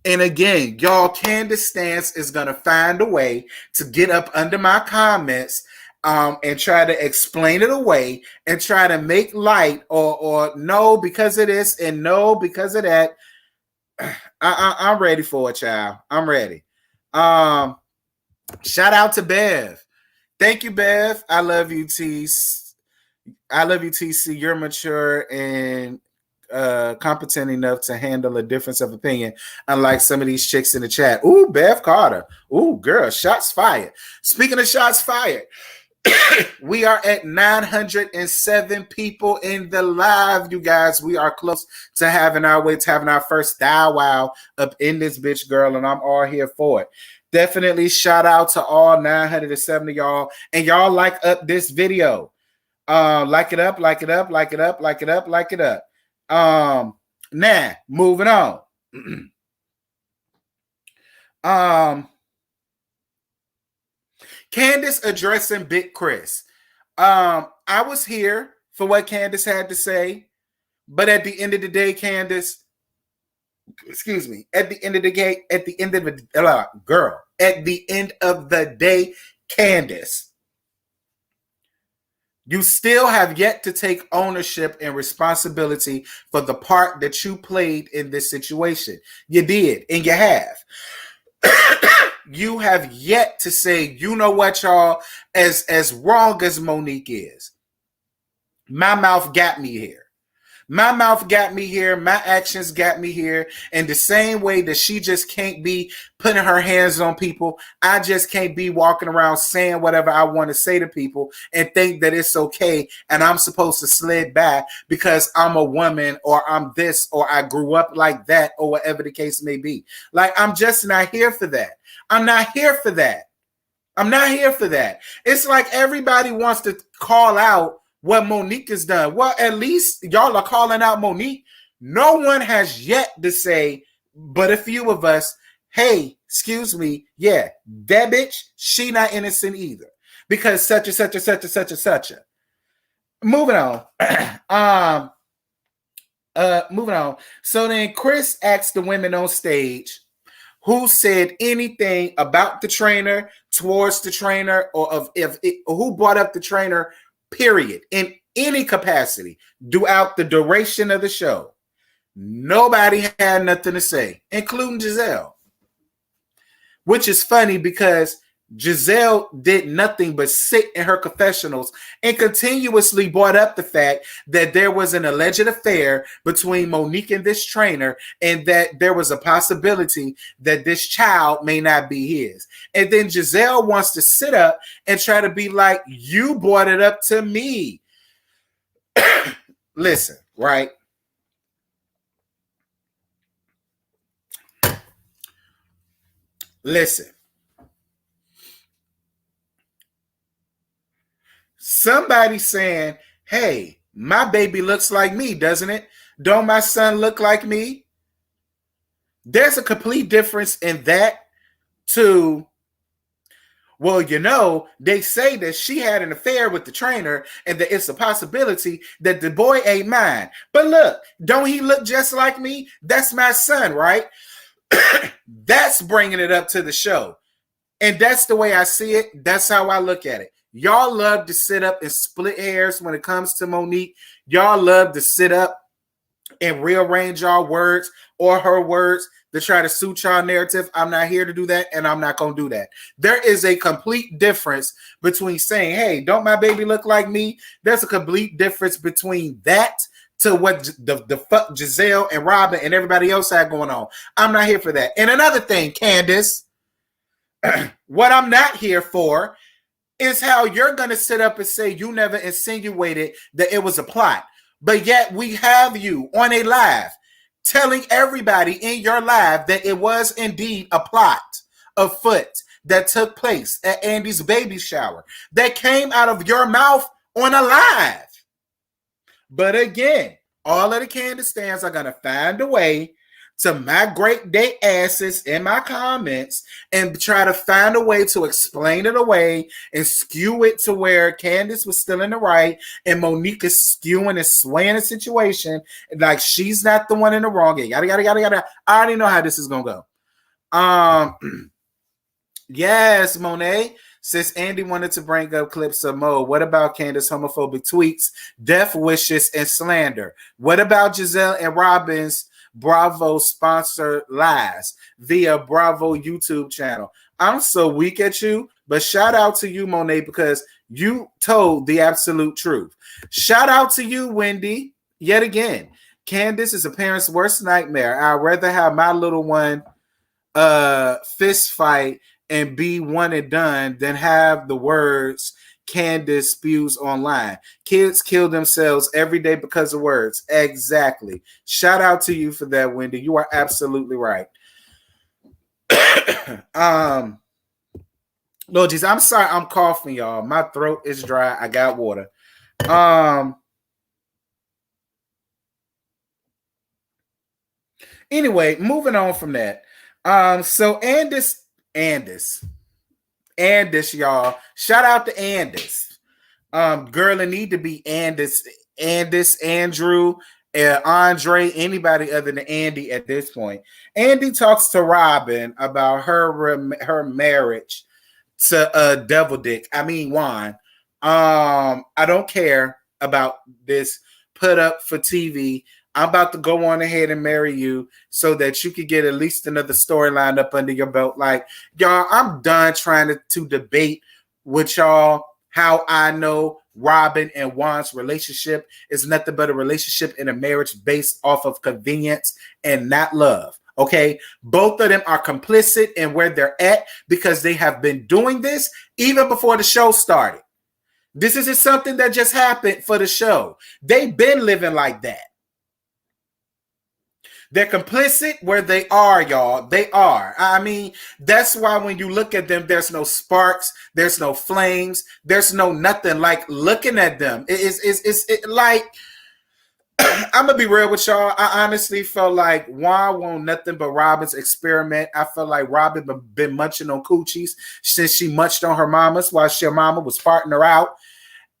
And again, y'all, Candace Stance is going to find a way to get up under my comments and try to explain it away and try to make light or no because of this and no because of that. I'm ready for it, child. I'm ready. Shout out to Bev. Thank you, Bev. I love you, TC. I love you, TC. You're mature and competent enough to handle a difference of opinion, unlike some of these chicks in the chat. Ooh, Bev Carter. Ooh, girl, shots fired. Speaking of shots fired, we are at 907 people in the live, you guys. We are close to having our first dial wow up in this bitch, girl, and I'm all here for it. Definitely shout out to all 970 y'all, and y'all like up this video. Like it up, like it up, like it up, like it up, like it up. Now moving on. Candace addressing Big Chris. I was here for what Candace had to say, but at the end of the day, Candace, excuse me, at the end of the day, at the end of the day, Candace, you still have yet to take ownership and responsibility for the part that you played in this situation. You did, and you have. You have yet to say, you know what, y'all, as wrong as Monique is, my mouth got me here. My mouth got me here. My actions got me here. And the same way that she just can't be putting her hands on people, I just can't be walking around saying whatever I want to say to people and think that it's okay and I'm supposed to slid back because I'm a woman or I'm this or I grew up like that or whatever the case may be. Like, I'm just not here for that. I'm not here for that. I'm not here for that. It's like everybody wants to call out what Monique has done. Well, at least y'all are calling out Monique. No one has yet to say, but a few of us, hey, excuse me, yeah, that bitch, she not innocent either. Because such and such and such and such and such a. Moving on. Moving on. So then Chris asked the women on stage who said anything about the trainer, towards the trainer, or who brought up the trainer, period, in any capacity throughout the duration of the show. Nobody had nothing to say, including Giselle. Which is funny because Giselle did nothing but sit in her confessionals and continuously brought up the fact that there was an alleged affair between Monique and this trainer and that there was a possibility that this child may not be his. And then Giselle wants to sit up and try to be like, you brought it up to me. Listen, right? Listen. Somebody saying, hey, my baby looks like me, doesn't it? Don't my son look like me? There's a complete difference in that to, well, you know, they say that she had an affair with the trainer and that it's a possibility that the boy ain't mine. But look, don't he look just like me? That's my son, right? That's bringing it up to the show. And that's the way I see it. That's how I look at it. Y'all love to sit up and split hairs when it comes to Monique. Y'all love to sit up and rearrange our words or her words to try to suit y'all narrative. I'm not here to do that, and I'm not going to do that. There is a complete difference between saying, hey, don't my baby look like me? There's a complete difference between that to what the fuck Giselle and Robin and everybody else had going on. I'm not here for that. And another thing, Candace, what I'm not here for is how you're going to sit up and say you never insinuated that it was a plot. But yet we have you on a live telling everybody in your live that it was indeed a plot afoot that took place at Andy's baby shower that came out of your mouth on a live. But again, all of the Candace stands are going to find a way to migrate their asses in my comments and try to find a way to explain it away and skew it to where Candace was still in the right and Monique is skewing and swaying the situation like she's not the one in the wrong. Yada. I already know how this is going to go. Yes, Monet. Since Andy wanted to bring up clips of Mo, what about Candace homophobic tweets, death wishes, and slander? What about Giselle and Robin's Bravo sponsored lies via Bravo YouTube channel? I'm so weak at you, but shout out to you, Monet, because you told the absolute truth. Shout out to you, Wendy, yet again. Candace is a parent's worst nightmare. I'd rather have my little one fist fight and be one and done than have the words Candace spews online. Kids kill themselves every day because of words. Exactly. Shout out to you for that, Wendy. You are absolutely right. Lord Jesus, I'm sorry I'm coughing, y'all. My throat is dry. I got water. Anyway, moving on from that. So Andis, y'all. Shout out to Andis. Girl, it need to be Andis, Andrew, Andre, anybody other than Andy at this point. Andy talks to Robin about her marriage to Devil Dick. I mean Juan. I don't care about this put up for TV. I'm about to go on ahead and marry you so that you could get at least another storyline up under your belt. Like, y'all, I'm done trying to debate with y'all how I know Robin and Juan's relationship is nothing but a relationship in a marriage based off of convenience and not love. Okay, both of them are complicit in where they're at because they have been doing this even before the show started. This isn't something that just happened for the show. They've been living like that. They're complicit where they are, y'all. They are. I mean, that's why when you look at them, there's no sparks, there's no flames, there's no nothing. Like looking at them, it's like I'm gonna be real with y'all. I honestly felt like Juan won't nothing but Robin's experiment. I felt like Robin been munching on coochies since she munched on her mama's while her mama was farting her out,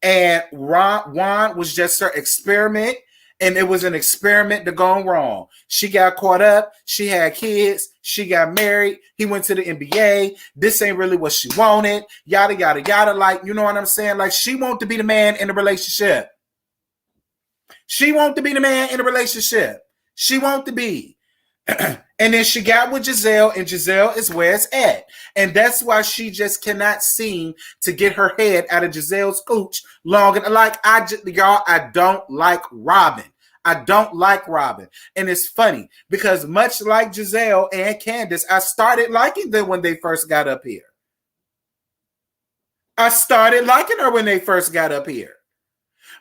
and Juan was just her experiment. And it was an experiment to go wrong. She got caught up. She had kids. She got married. He went to the NBA. This ain't really what she wanted. Yada, yada, yada. Like, you know what I'm saying? Like, she wanted to be the man in the relationship. She wanted to be the man in the relationship. She wanted to be. And then she got with Giselle, and Giselle is where it's at. And that's why she just cannot seem to get her head out of Giselle's cooch long. Like, I don't like Robin. I don't like Robin. And it's funny because much like Giselle and Candace, I started liking them when they first got up here. I started liking her when they first got up here.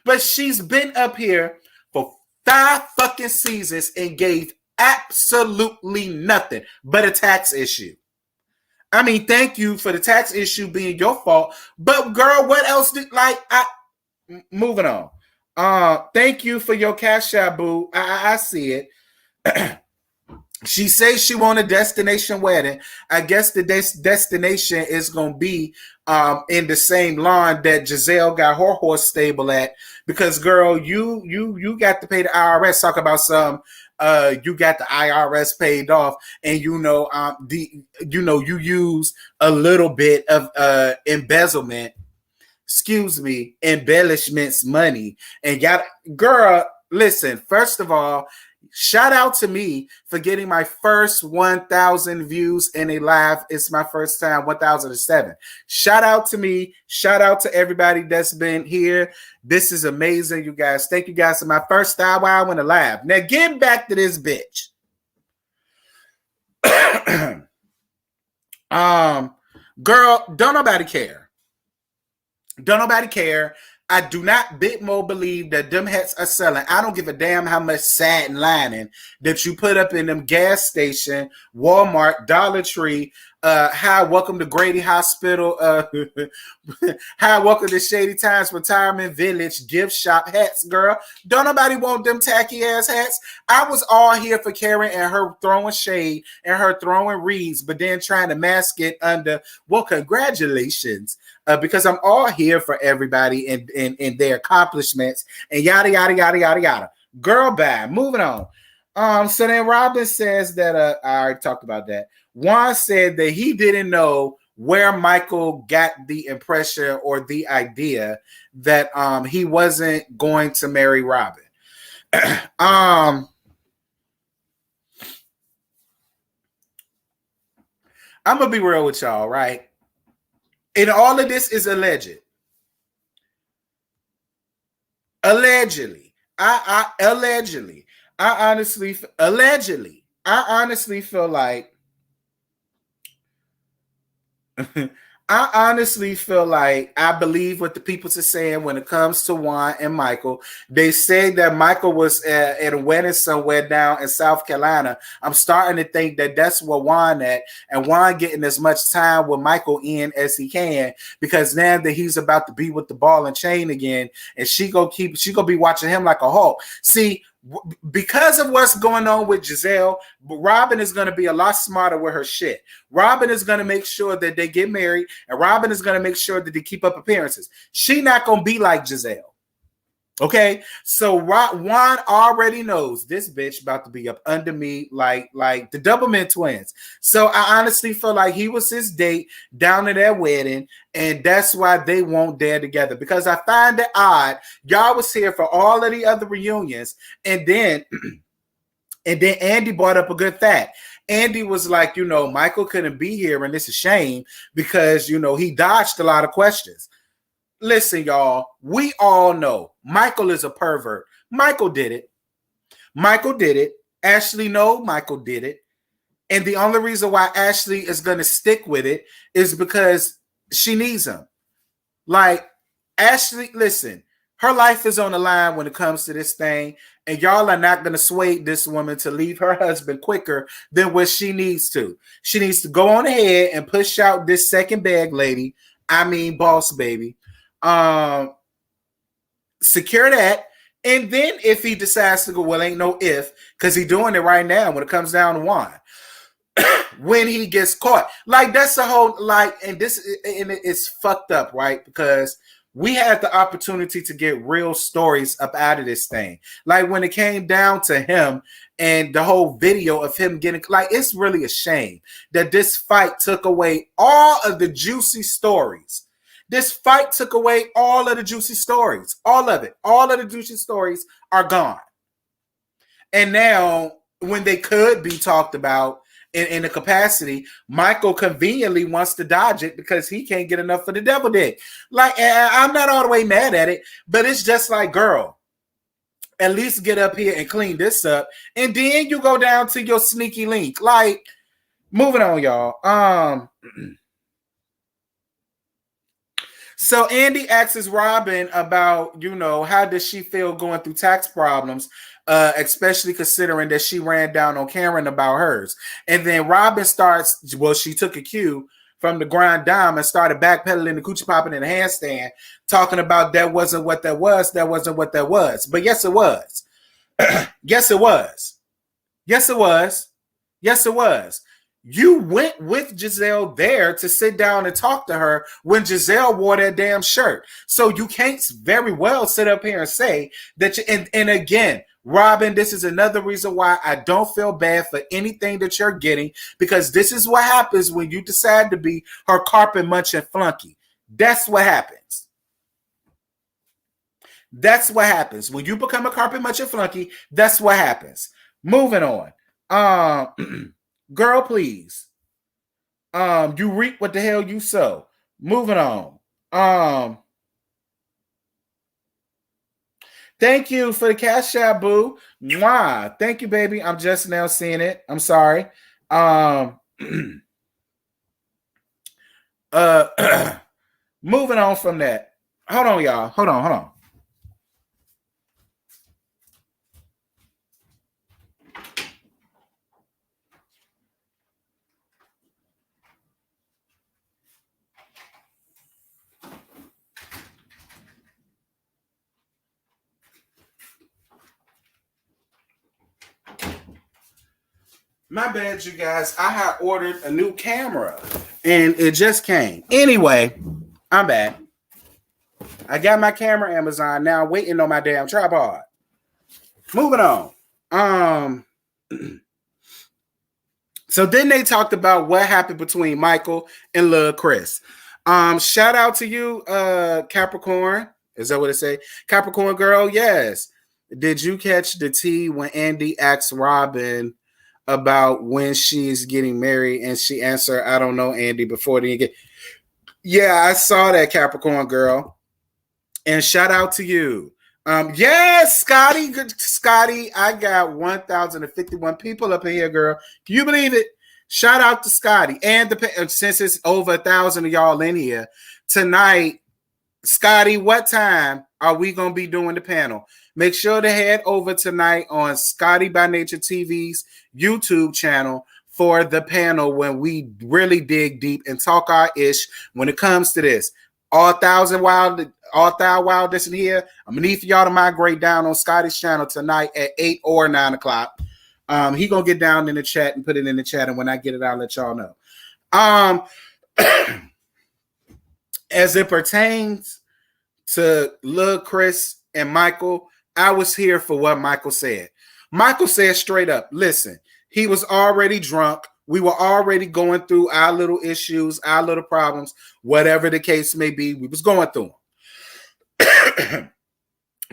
But she's been up here for 5 fucking seasons and gave absolutely nothing but a tax issue. I mean, thank you for the tax issue being your fault. But girl, what else moving on. Thank you for your cash out, boo. I see it. She says she want a destination wedding. I guess the destination is gonna be in the same lawn that Giselle got her horse stable at. Because girl, you got to pay the IRS. Talk about some. You got the IRS paid off, and you use a little bit of embellishments money, and girl, listen. First of all, Shout out to me for getting my first 1,000 views in a live. It's my first time, 1,007. Shout out to me. Shout out to everybody that's been here. This is amazing, you guys. Thank you guys for my first style wow in a live. Now get back to this bitch. Girl, don't nobody care. Don't nobody care. I do not bit more believe that them hats are selling. I don't give a damn how much satin lining that you put up in them gas station, Walmart, Dollar Tree, hi, welcome to Grady Hospital, hi, welcome to Shady Times Retirement Village gift shop hats, girl. Don't nobody want them tacky ass hats. I was all here for Karen and her throwing shade and her throwing reeds, but then trying to mask it under, well, congratulations. Because I'm all here for everybody and their accomplishments and yada, yada, yada, yada, yada. Girl, bye. Moving on. So then Robin says that, I already talked about that. Juan said that he didn't know where Michael got the impression or the idea that he wasn't going to marry Robin. I'm going to be real with y'all, right? And all of this is alleged. Allegedly. I honestly feel like I believe what the people are saying when it comes to Juan and Michael. They say that Michael was at a wedding somewhere down in South Carolina. I'm starting to think that that's where Juan at, and Juan getting as much time with Michael in as he can, because now that he's about to be with the ball and chain again, and she gonna be watching him like a hawk. See, because of what's going on with Giselle, Robin is going to be a lot smarter with her shit. Robin is going to make sure that they get married, and Robin is going to make sure that they keep up appearances. She not going to be like Giselle. Okay, so Juan already knows this bitch about to be up under me like the Doublemint twins. So I honestly feel like he was his date down at their wedding, and that's why they won't dare together. Because I find it odd. Y'all was here for all of the other reunions, and then Andy brought up a good fact. Andy was like, Michael couldn't be here, and it's a shame because he dodged a lot of questions. Listen, y'all, we all know Michael is a pervert. Michael did it. Ashley, no, Michael did it. And the only reason why Ashley is going to stick with it is because she needs him. Like, Ashley, listen, her life is on the line when it comes to this thing. And y'all are not going to sway this woman to leave her husband quicker than what she needs to. She needs to go on ahead and push out this second bag lady. I mean, boss baby. Secure that, and then if he decides to go, well, ain't no if, because he's doing it right now when it comes down to Juan. When he gets caught, like that's the whole and it's fucked up, right? Because we had the opportunity to get real stories up out of this thing. Like when it came down to him and the whole video of him getting, it's really a shame that this fight took away all of the juicy stories. This fight took away all of the juicy stories. All of it. All of the juicy stories are gone. And now, when they could be talked about in the capacity, Michael conveniently wants to dodge it because he can't get enough for the devil dick. I'm not all the way mad at it, but it's just like, girl, at least get up here and clean this up. And then you go down to your sneaky link. Moving on, y'all. So Andy asks Robin about, how does she feel going through tax problems, especially considering that she ran down on Karen about hers. And then Robin she took a cue from the Grand Dame and started backpedaling the coochie popping in the handstand, talking about that wasn't what that was. That wasn't what that was. But yes, it was. Yes, it was. Yes, it was. Yes, it was. You went with Giselle there to sit down and talk to her when Giselle wore that damn shirt. So you can't very well sit up here and say that and again, Robin, this is another reason why I don't feel bad for anything that you're getting, because this is what happens when you decide to be her carpet munching flunky. That's what happens. That's what happens. When you become a carpet munching flunky, that's what happens. Moving on. Girl, please. You reap what the hell you sow. Moving on. Thank you for the cash out, boo. Mwah. Thank you, baby. I'm just now seeing it. I'm sorry. Moving on from that. Hold on, y'all. Hold on. My bad, you guys. I had ordered a new camera and it just came. Anyway, I'm back. I got my camera Amazon now, waiting on my damn tripod. Moving on. So then they talked about what happened between Michael and Lil Chris. Shout out to you, Capricorn. Is that what it say? Capricorn girl, yes. Did you catch the tea when Andy asked Robin about when she's getting married and she answered, I don't know, Andy, before they get. Yeah, I saw that, Capricorn girl. And shout out to you. Yes, Scotty, I got 1,051 people up in here, girl. Can you believe it? Shout out to Scotty. And since it's over 1,000 of y'all in here tonight, Scotty, what time are we going to be doing the panel? Make sure to head over tonight on Scotty by Nature TV's YouTube channel for the panel when we really dig deep and talk our ish when it comes to this. All thou wild this in here. I'm gonna need for y'all to migrate down on Scotty's channel tonight at 8 or 9 o'clock. He gonna get down in the chat and put it in the chat, and when I get it, I'll let y'all know. As it pertains to Lil Chris and Michael, I was here for what Michael said. Michael said straight up, listen, he was already drunk. We were already going through our little issues, our little problems, whatever the case may be. We was going through them.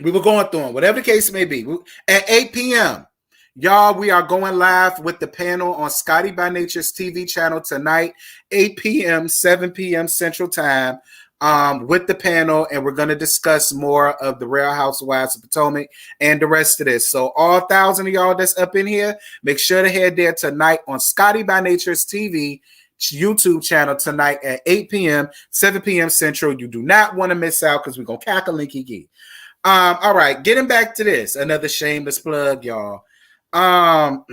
We were going through them, whatever the case may be. At 8 p.m., y'all, we are going live with the panel on Scotty by Nature's TV channel tonight, 8 p.m., 7 p.m. Central Time. With the panel, and we're going to discuss more of the Real Housewives of Potomac and the rest of this. So all 1,000 of y'all that's up in here, make sure to head there tonight on Scotty by Nature's TV YouTube channel tonight at 8 p.m., 7 p.m. Central. You do not want to miss out because we're going to cackle and kiki. All right, getting back to this. Another shameless plug, y'all. Oh,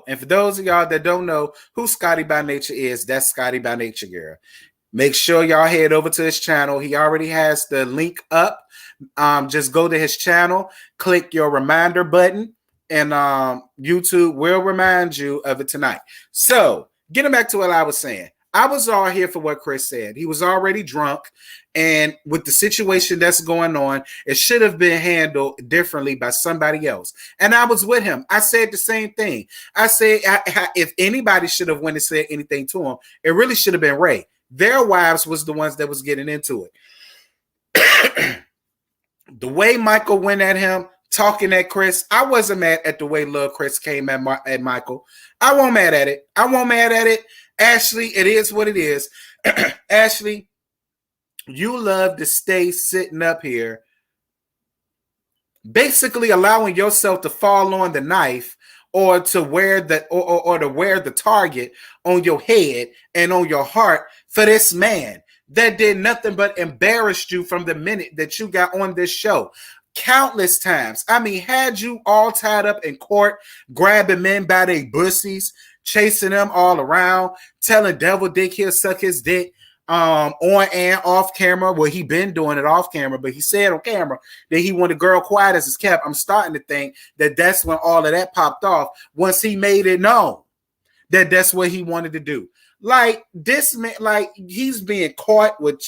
and for those of y'all that don't know who Scotty by Nature is, that's Scotty by Nature girl. Make sure y'all head over to his channel. He already has the link up. Just go to his channel, click your reminder button, and YouTube will remind you of it tonight. So, getting back to what I was saying. I was all here for what Chris said. He was already drunk, and with the situation that's going on, it should have been handled differently by somebody else. And I was with him. I said the same thing. I said if anybody should have went and said anything to him, it really should have been Ray. Their wives was the ones that was getting into it. The way Michael went at him, talking at Chris, I wasn't mad at the way Lil Chris came at Michael. I won't mad at it. Ashley, it is what it is. Ashley, you love to stay sitting up here, basically allowing yourself to fall on the knife or to wear the target on your head and on your heart for this man that did nothing but embarrassed you from the minute that you got on this show. Countless times. I mean, had you all tied up in court, grabbing men by their bussies, chasing them all around, telling Devil Dick he'll suck his dick on and off camera. Well, he been doing it off camera, but he said on camera that he wanted girl quiet as his kept. I'm starting to think that that's when all of that popped off once he made it known that that's what he wanted to do. Like this man, like he's being caught with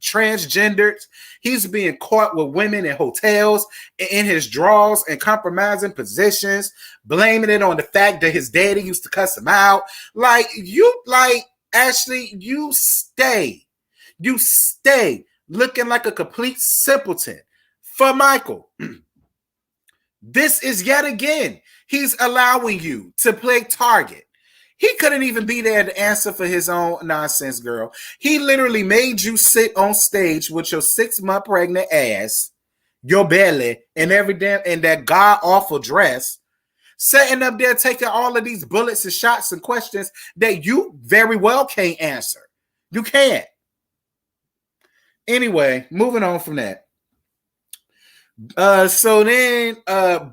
transgenders. He's being caught with women in hotels in his drawers and compromising positions, blaming it on the fact that his daddy used to cuss him out. Like Ashley, you stay looking like a complete simpleton for Michael. This is yet again, he's allowing you to play target. He couldn't even be there to answer for his own nonsense, girl. He literally made you sit on stage with your 6-month pregnant ass, your belly, and every damn and that god awful dress, sitting up there taking all of these bullets and shots and questions that you very well can't answer. You can't. Anyway, moving on from that. So then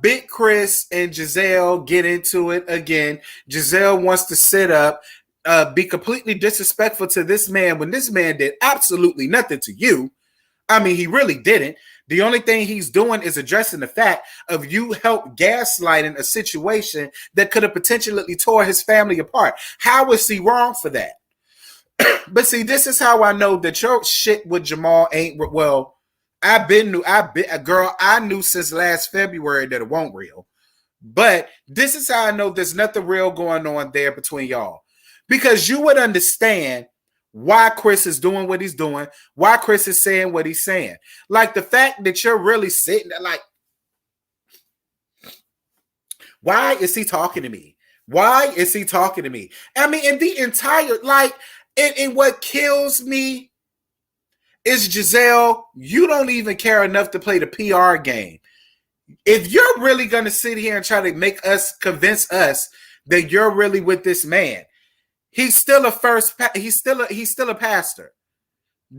Big Chris and Giselle get into it again. Giselle wants to sit up, be completely disrespectful to this man when this man did absolutely nothing to you. I mean, he really didn't. The only thing he's doing is addressing the fact of you help gaslighting a situation that could have potentially tore his family apart. How is he wrong for that? But see, this is how I know that your shit with Jamal ain't well. I knew since last February that it won't real. But this is how I know there's nothing real going on there between y'all. Because you would understand why Chris is doing what he's doing, why Chris is saying what he's saying. Like the fact that you're really sitting there like, why is he talking to me? Why is he talking to me? I mean, in the entire, like, and what kills me is Giselle, you don't even care enough to play the PR game. If you're really going to sit here and try to convince us that you're really with this man, he's still a pastor.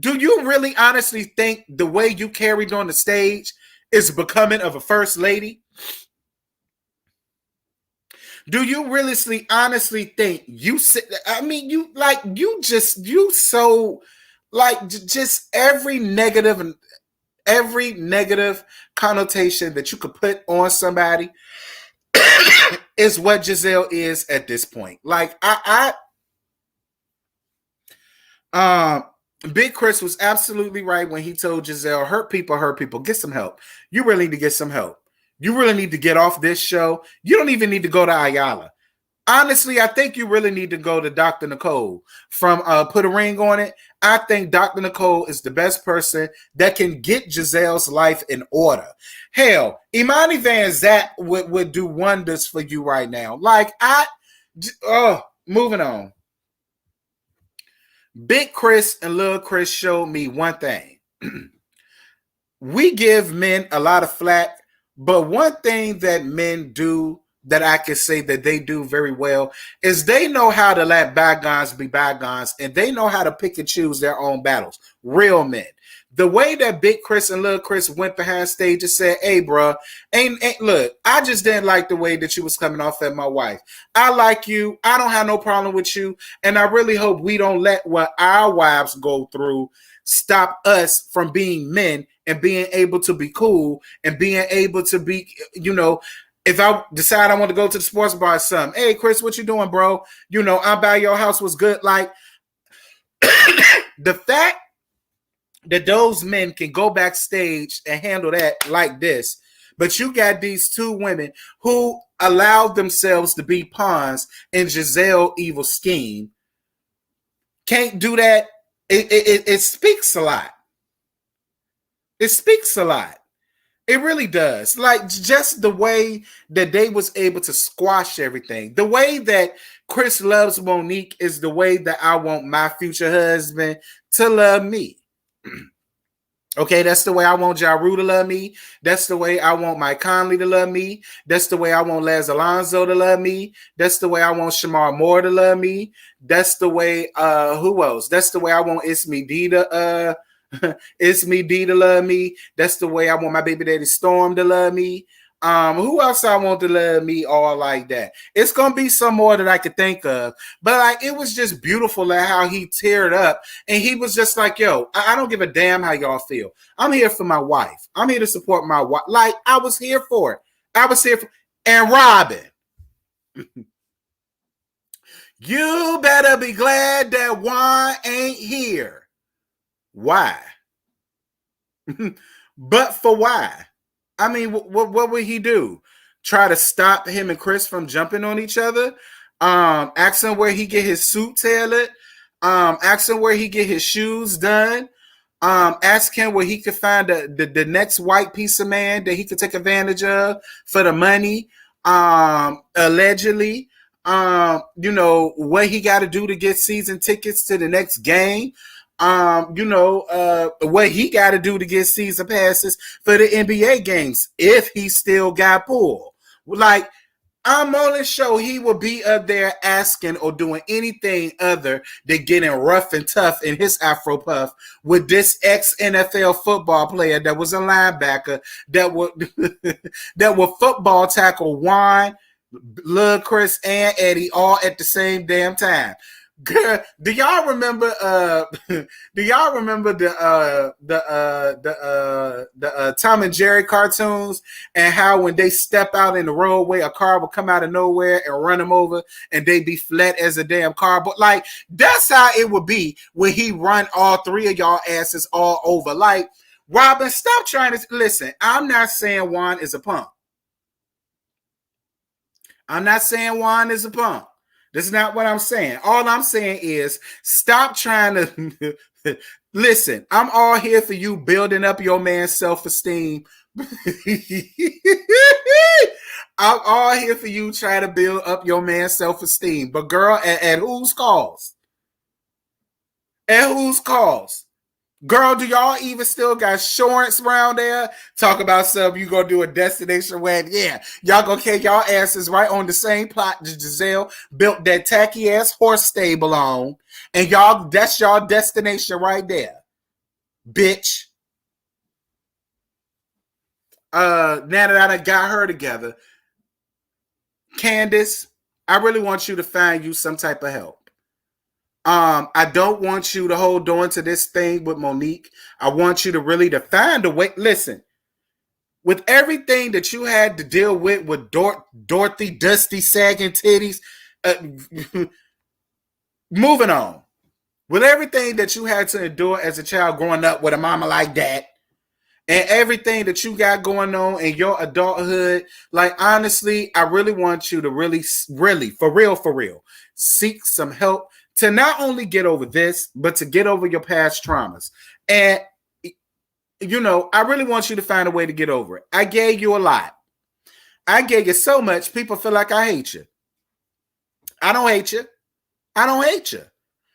Do you really honestly think the way you carried on the stage is becoming of a first lady? Do you really honestly think just every negative connotation that you could put on somebody is what Giselle is at this point. Like Big Chris was absolutely right when he told Giselle, hurt people, get some help. You really need to get some help. You really need to get off this show. You don't even need to go to Ayala. Honestly, I think you really need to go to Dr. Nicole from Put a Ring on It. I think Dr. Nicole is the best person that can get Giselle's life in order. Hell, Imani Van Zant would do wonders for you right now. Moving on. Big Chris and Little Chris showed me one thing. We give men a lot of flack, but one thing that men do that I can say that they do very well is they know how to let bygones be bygones, and they know how to pick and choose their own battles. Real men. The way that Big Chris and Little Chris went behind stage and said, hey, bro, look, I just didn't like the way that you was coming off at my wife. I like you. I don't have no problem with you. And I really hope we don't let what our wives go through stop us from being men and being able to be cool and being able to be, if I decide I want to go to the sports bar or something, hey, Chris, what you doing, bro? I'm by your house was good. Like, the fact that those men can go backstage and handle that like this, but you got these two women who allowed themselves to be pawns in Giselle evil scheme, can't do that. It speaks a lot. It speaks a lot. It really does. Like, just the way that they was able to squash everything. The way that Chris loves Monique is the way that I want my future husband to love me. Okay, that's the way I want Ja Rule to love me. That's the way I want Mike Conley to love me. That's the way I want Les Alonso to love me. That's the way I want Shamar Moore to love me. That's the way, who else? That's the way I want Ismi D to love me. That's the way I want my baby daddy Storm to love me. Who else I want to love me all like that? It's gonna be some more that I could think of, but like, it was just beautiful at how he teared up and he was just like, yo, I don't give a damn how y'all feel. I'm here for my wife. I'm here to support my wife. Like, I was here for it. And Robin, you better be glad that Juan ain't here. Why? But for why? I mean, what would he do? Try to stop him and Chris from jumping on each other? Ask him where he get his suit tailored? Ask him where he get his shoes done? Ask him where he could find the next white piece of man that he could take advantage of for the money. Allegedly, what he got to do to get season tickets to the next game. What he got to do to get season passes for the NBA games if he still got pulled. Like, I'm only sure he will be up there asking or doing anything other than getting rough and tough in his Afro puff with this ex-NFL football player that was a linebacker that would that would football tackle Juan, Lil Chris, and Eddie all at the same damn time. Girl, do y'all remember the Tom and Jerry cartoons, and how when they step out in the roadway, a car will come out of nowhere and run them over, and they be flat as a damn car? But like, that's how it would be when he run all three of y'all asses all over. Like, Robin, stop trying to listen. I'm not saying Juan is a punk. I'm not saying Juan is a punk. That's not what I'm saying. All I'm saying is stop trying to listen. I'm all here for you building up your man's self-esteem. I'm all here for you trying to build up your man's self-esteem. But girl, at whose cause? At whose cause? Girl, do y'all even still got shorts around there? Talk about something, you gonna do a destination wedding. Yeah, y'all gonna carry y'all asses right on the same plot that Giselle built that tacky ass horse stable on. And y'all, that's y'all destination right there. Bitch. Now that I got her together, Candace, I really want you to find you some type of help. I don't want you to hold on to this thing with Monique. I want you to really to find a way. Listen, with everything that you had to deal with Dorothy, Dusty, sagging titties, moving on. With everything that you had to endure as a child growing up with a mama like that, and everything that you got going on in your adulthood, like, honestly, I really want you to really, for real, seek some help to not only get over this, but to get over your past traumas. And, I really want you to find a way to get over it. I gave you a lot. I gave you so much, people feel like I hate you. I don't hate you. I don't hate you.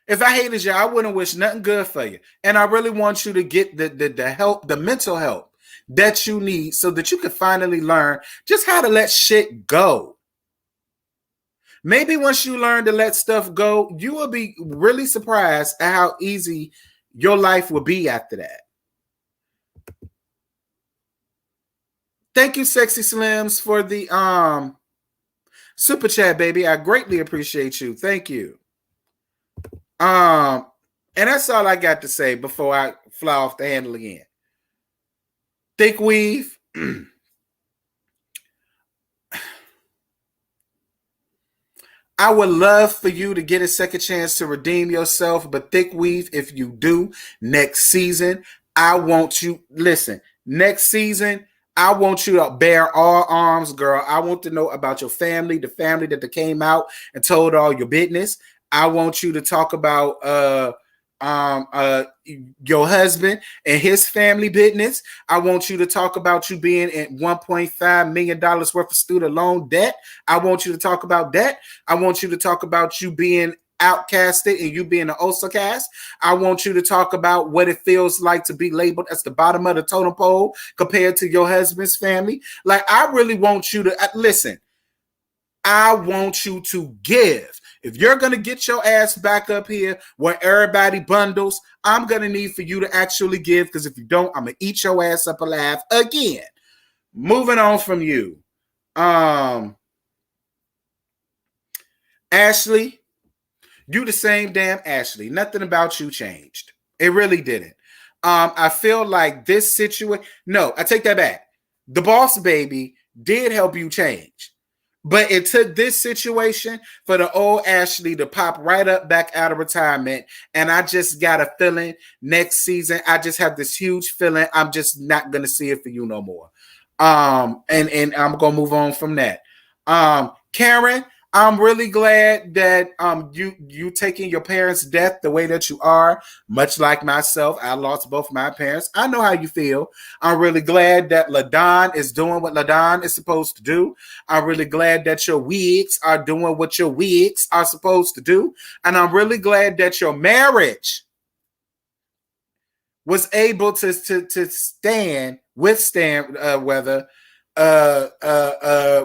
If I hated you, I wouldn't wish nothing good for you. And I really want you to get the help, the mental help that you need so that you can finally learn just how to let shit go. Maybe once you learn to let stuff go, you will be really surprised at how easy your life will be after that. Thank you, Sexy Slims, for the super chat, baby. I greatly appreciate you. Thank you. And that's all I got to say before I fly off the handle again. Thick weave. I would love for you to get a second chance to redeem yourself, but Thick Weave, if you do, next season, I want you, listen, next season, I want you to bear all arms, girl. I want to know about your family, the family that came out and told all your business. I want you to talk about your husband and his family business. I want you to talk about you being in $1.5 million worth of student loan debt. I want you to talk about that. I want you to talk about you being outcasted and you being an Osacast. I want you to talk about what it feels like to be labeled as the bottom of the totem pole compared to your husband's family. Like, I really want you to listen. I want you to give. If you're going to get your ass back up here where everybody bundles, I'm going to need for you to actually give, because if you don't, I'm going to eat your ass up alive again. Moving on from you. Ashley, you the same damn Ashley. Nothing about you changed. It really didn't. I feel like this situation, no, I take that back. The boss baby did help you change. But it took this situation for the old Ashley to pop right up back out of retirement. And I just got a feeling next season, I just have this huge feeling I'm just not going to see it for you no more. And I'm going to move on from that. Karen, I'm really glad that you taking your parents' death the way that you are, much like myself. I lost both my parents. I know how you feel. I'm really glad that LaDon is doing what LaDon is supposed to do. I'm really glad that your wigs are doing what your wigs are supposed to do. And I'm really glad that your marriage was able to withstand weather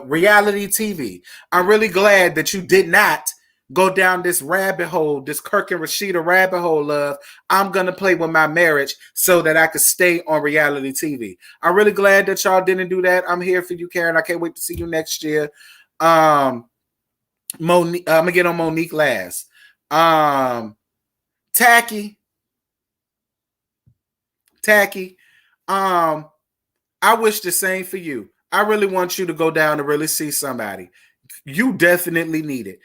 reality TV. I'm really glad that you did not go down this rabbit hole, this Kirk and Rashida rabbit hole of I'm gonna play with my marriage so that I could stay on reality TV. I'm really glad that y'all didn't do that. I'm here for you, Karen. I can't wait to see you next year. Monique, I'm gonna get on Monique last. Tacky. I wish the same for you. I really want you to go down to really see somebody. You definitely need it.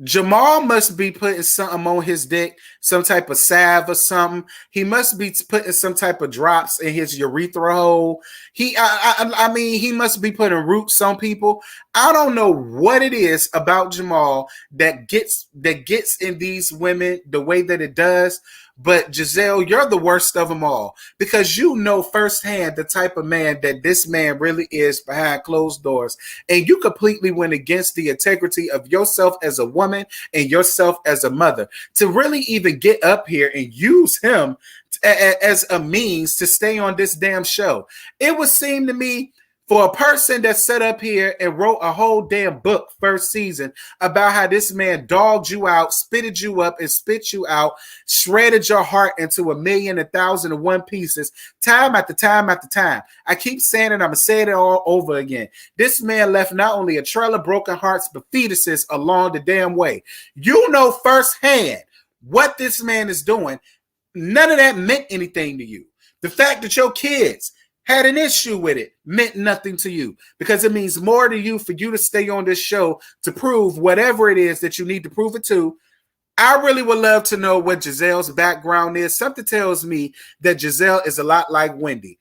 Jamal must be putting something on his dick, some type of salve or something. He must be putting some type of drops in his urethra hole. I mean, he must be putting roots on people. I don't know what it is about Jamal that gets in these women the way that it does. But Giselle, you're the worst of them all because you know firsthand the type of man that this man really is behind closed doors. And you completely went against the integrity of yourself as a woman and yourself as a mother to really even get up here and use him as a means to stay on this damn show. It would seem to me for a person that sat up here and wrote a whole damn book first season about how this man dogged you out, spitted you up and spit you out, shredded your heart into 1,000,001 pieces, time after time after time. I keep saying it, I'm going to say it all over again. This man left not only a trail of broken hearts, but fetuses along the damn way. You know firsthand what this man is doing. None of that meant anything to you. The fact that your kids had an issue with it meant nothing to you because it means more to you for you to stay on this show to prove whatever it is that you need to prove it to. I really would love to know what Giselle's background is. Something tells me that Giselle is a lot like Wendy.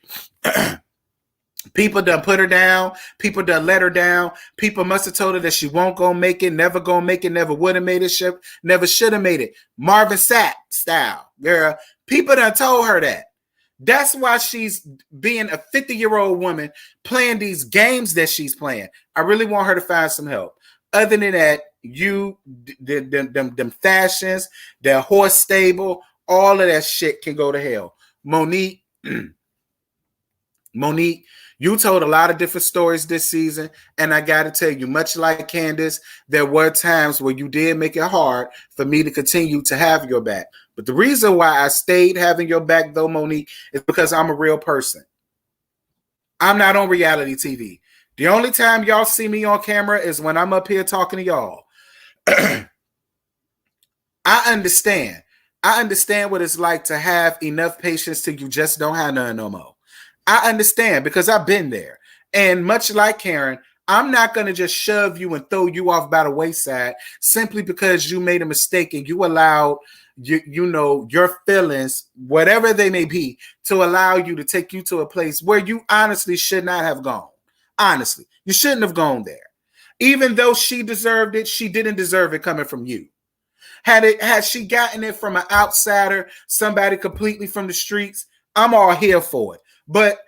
People done put her down. People done let her down. People must have told her that she won't go make it, never gonna make it, never would have made it, never should have made it. Marvin Sapp style. Girl, people done told her that. That's why she's being a 50-year-old woman playing these games that she's playing. I really want her to find some help. Other than that, them fashions, their horse stable, all of that shit can go to hell. Monique, you told a lot of different stories this season, and I got to tell you, much like Candace, there were times where you did make it hard for me to continue to have your back. But the reason why I stayed having your back, though, Monique, is because I'm a real person. I'm not on reality TV. The only time y'all see me on camera is when I'm up here talking to y'all. I understand. I understand what it's like to have enough patience till you just don't have none no more. I understand because I've been there. And much like Karen, I'm not going to just shove you and throw you off by the wayside simply because you made a mistake and you allowed your feelings, whatever they may be, to allow you to take you to a place where you honestly should not have gone. Honestly, you shouldn't have gone there. Even though she deserved it, she didn't deserve it coming from you. Had she gotten it from an outsider, somebody completely from the streets, I'm all here for it. But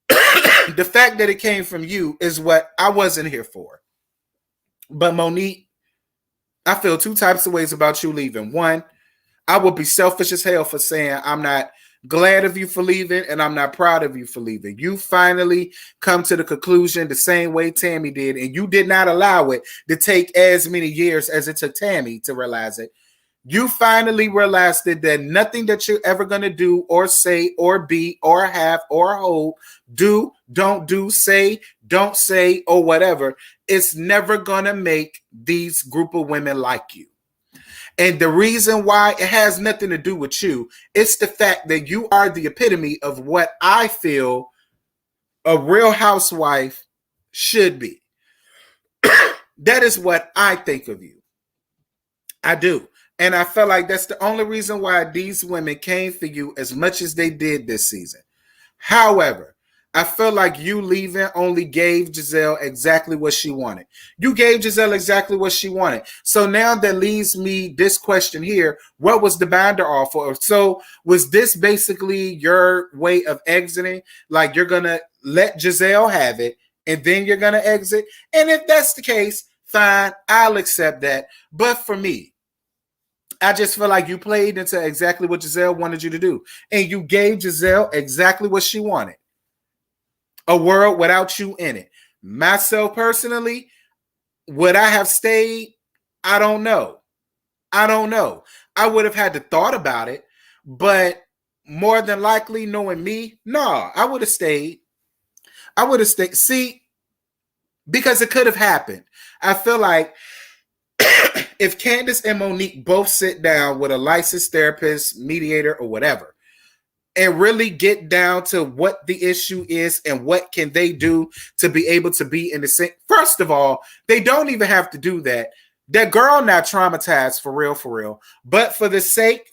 the fact that it came from you is what I wasn't here for. But Monique, I feel two types of ways about you leaving. One, I would be selfish as hell for saying I'm not glad of you for leaving and I'm not proud of you for leaving. You finally come to the conclusion the same way Tammy did, and you did not allow it to take as many years as it took Tammy to realize it. You finally realized that nothing that you're ever going to do or say or be or have or hold, do, don't do, say, don't say, or whatever, it's never going to make these group of women like you. And the reason why it has nothing to do with you, it's the fact that you are the epitome of what I feel a real housewife should be. That is what I think of you. I do. And I feel like that's the only reason why these women came for you as much as they did this season. However, I feel like you leaving only gave Giselle exactly what she wanted. You gave Giselle exactly what she wanted. So now that leaves me this question here. What was the binder offer? So was this basically your way of exiting? Like you're going to let Giselle have it and then you're going to exit? And if that's the case, fine, I'll accept that. But for me, I just feel like you played into exactly what Giselle wanted you to do. And you gave Giselle exactly what she wanted. A world without you in it. Myself personally, would I have stayed? I don't know. I would have had to thought about it, but more than likely, knowing me, no, I would have stayed. See, because it could have happened. I feel like if Candace and Monique both sit down with a licensed therapist, mediator, or whatever, and really get down to what the issue is and what can they do to be able to be in the same. First of all, they don't even have to do that. That girl not traumatized for real. But for the sake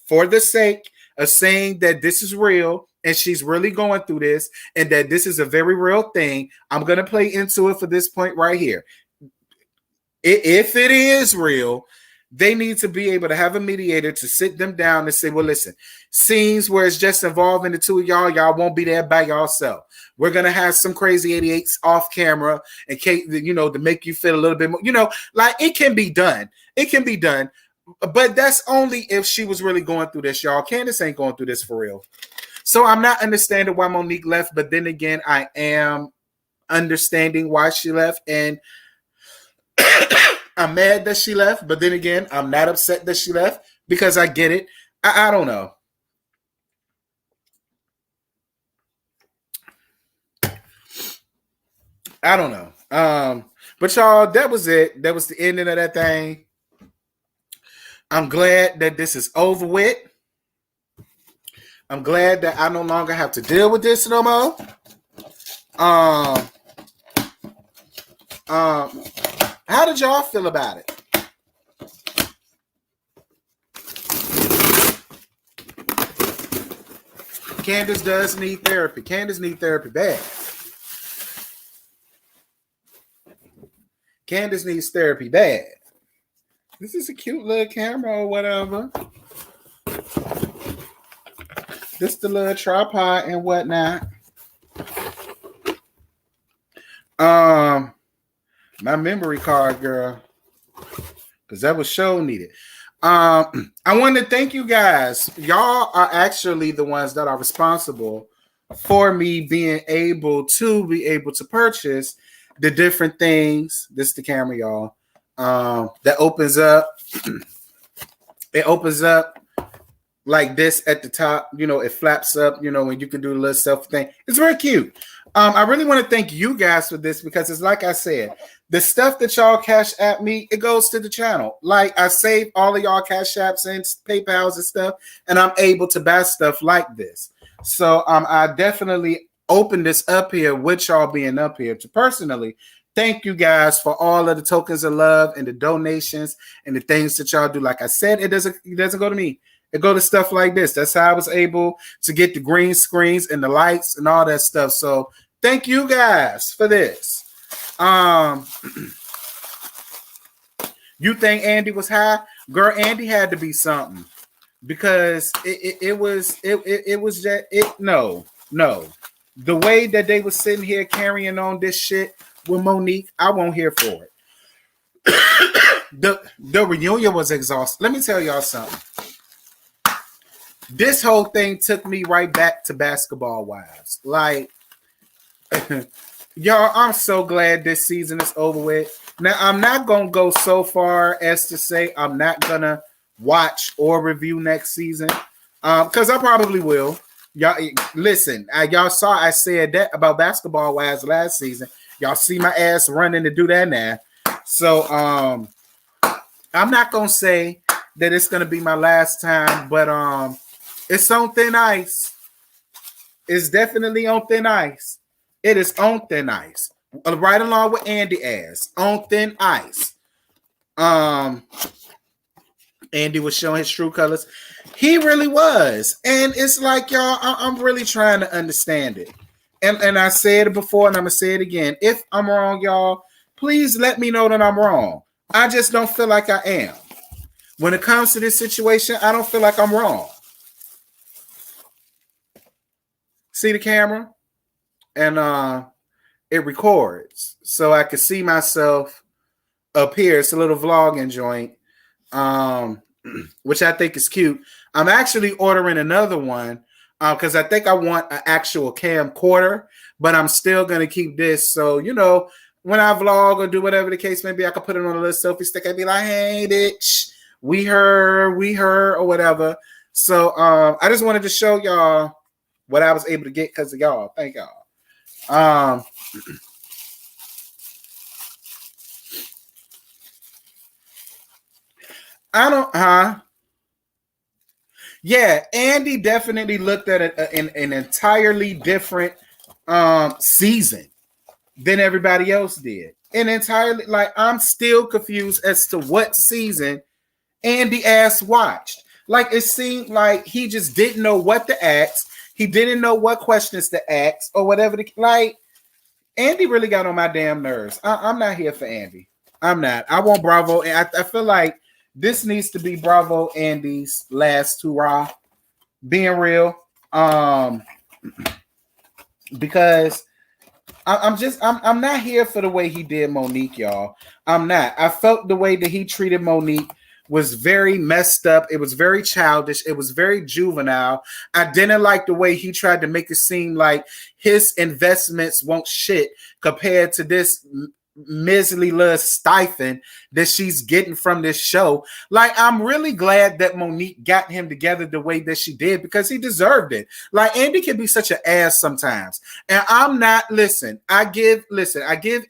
of saying that this is real and she's really going through this and that this is a very real thing, I'm going to play into it for this point right here. If it is real, they need to be able to have a mediator to sit them down and say, well, listen, scenes where it's just involving the two of y'all won't be there by yourself. We're going to have some crazy 88s off camera in case, to make you feel a little bit more, like it can be done. It can be done. But that's only if she was really going through this, y'all. Candace ain't going through this for real. So I'm not understanding why Monique left. But then again, I am understanding why she left. And I'm mad that she left, but then again, I'm not upset that she left because I get it. I don't know. I don't know. But y'all, that was it. That was the ending of that thing. I'm glad that this is over with. I'm glad that I no longer have to deal with this no more. How did y'all feel about it? Candace does need therapy. Candace needs therapy bad. Candace needs therapy bad. This is a cute little camera or whatever. This the little tripod and whatnot. My memory card, girl, because that was show needed. I want to thank you guys. Y'all are actually the ones that are responsible for me being able to purchase the different things. This is the camera, y'all. That opens up. It opens up like this at the top. It flaps up. When you can do the little self thing. It's very cute. I really want to thank you guys for this because it's like I said, the stuff that y'all cash at me, it goes to the channel. Like I save all of y'all cash apps and PayPals and stuff, and I'm able to buy stuff like this. So I definitely open this up here with y'all being up here to personally thank you guys for all of the tokens of love and the donations and the things that y'all do. Like I said, it doesn't go to me. It go to stuff like this. That's how I was able to get the green screens and the lights and all that stuff. So thank you guys for this. You think Andy was high? Girl, Andy had to be something because it was just no. The way that they were sitting here carrying on this shit with Monique, I won't hear for it. The reunion was exhausting. Let me tell y'all something. This whole thing took me right back to Basketball Wives. Like, y'all, I'm so glad this season is over with. Now, I'm not going to go so far as to say I'm not going to watch or review next season because I probably will. Y'all, listen, y'all saw I said that about Basketball Wives last season. Y'all see my ass running to do that now. So I'm not going to say that it's going to be my last time, but it's on thin ice. It's definitely on thin ice. It is on thin ice. Right along with Andy ass. On thin ice. Andy was showing his true colors. He really was. And it's like, y'all, I'm really trying to understand it. and I said it before and I'm gonna say it again. If I'm wrong, y'all, please let me know that I'm wrong. I just don't feel like I am. When it comes to this situation, I don't feel like I'm wrong. See the camera? And it records. So I can see myself up here. It's a little vlogging joint. Which I think is cute. I'm actually ordering another one because I think I want an actual camcorder, but I'm still going to keep this. So, you know, when I vlog or do whatever the case may be, I can put it on a little selfie stick and be like, hey, bitch, we heard, or whatever. So I just wanted to show y'all what I was able to get because of y'all. Thank y'all. I don't, yeah, Andy definitely looked at an entirely different season than everybody else did. And entirely, like, I'm still confused as to what season Andy ass watched. Like, it seemed like he just didn't know what to ask. He didn't know what questions to ask or whatever. Like, Andy really got on my damn nerves. I'm not here for Andy. I'm not. I want Bravo. And I feel like this needs to be Bravo Andy's last hurrah. Being real. Because I'm not here for the way he did Monique, y'all. I'm not. I felt the way that he treated Monique was very messed up. It was very childish. It was very juvenile. I didn't like the way he tried to make it seem like his investments won't shit compared to this miserly little stipend that she's getting from this show. Like, I'm really glad that Monique got him together the way that she did because he deserved it. Like, Andy can be such an ass sometimes. And I'm not, I give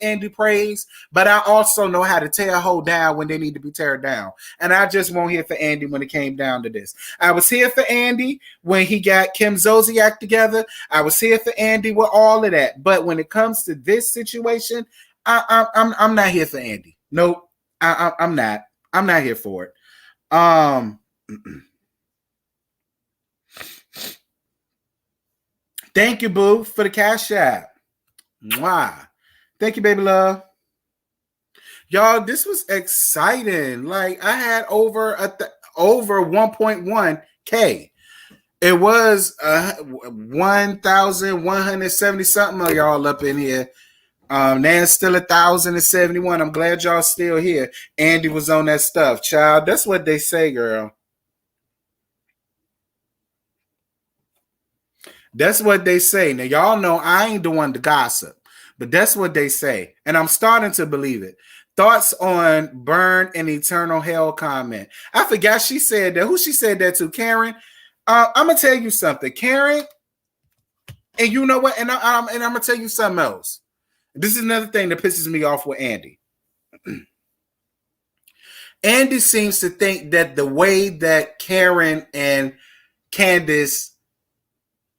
Andy praise, but I also know how to tear a hoe down when they need to be teared down. And I just won't here for Andy when it came down to this. I was here for Andy when he got Kim Zolciak together. I was here for Andy with all of that. But when it comes to this situation, I'm not here for Andy. Nope. I'm not. I'm not here for it. Thank you, boo, for the cash app. Mwah. Thank you, baby love. Y'all, this was exciting. Like, I had over 1.1K. It was 1,170 something of y'all up in here. Now it's still 1,071. I'm glad y'all still here. Andy was on that stuff, child. That's what they say, girl. That's what they say. Now, y'all know I ain't the one to gossip, but that's what they say. And I'm starting to believe it. Thoughts on burn and eternal hell comment. I forgot she said that. Who she said that to? Karen? I'm going to tell you something. Karen, and you know what? And I'm going to tell you something else. This is another thing that pisses me off with Andy. Andy seems to think that the way that Karen and Candace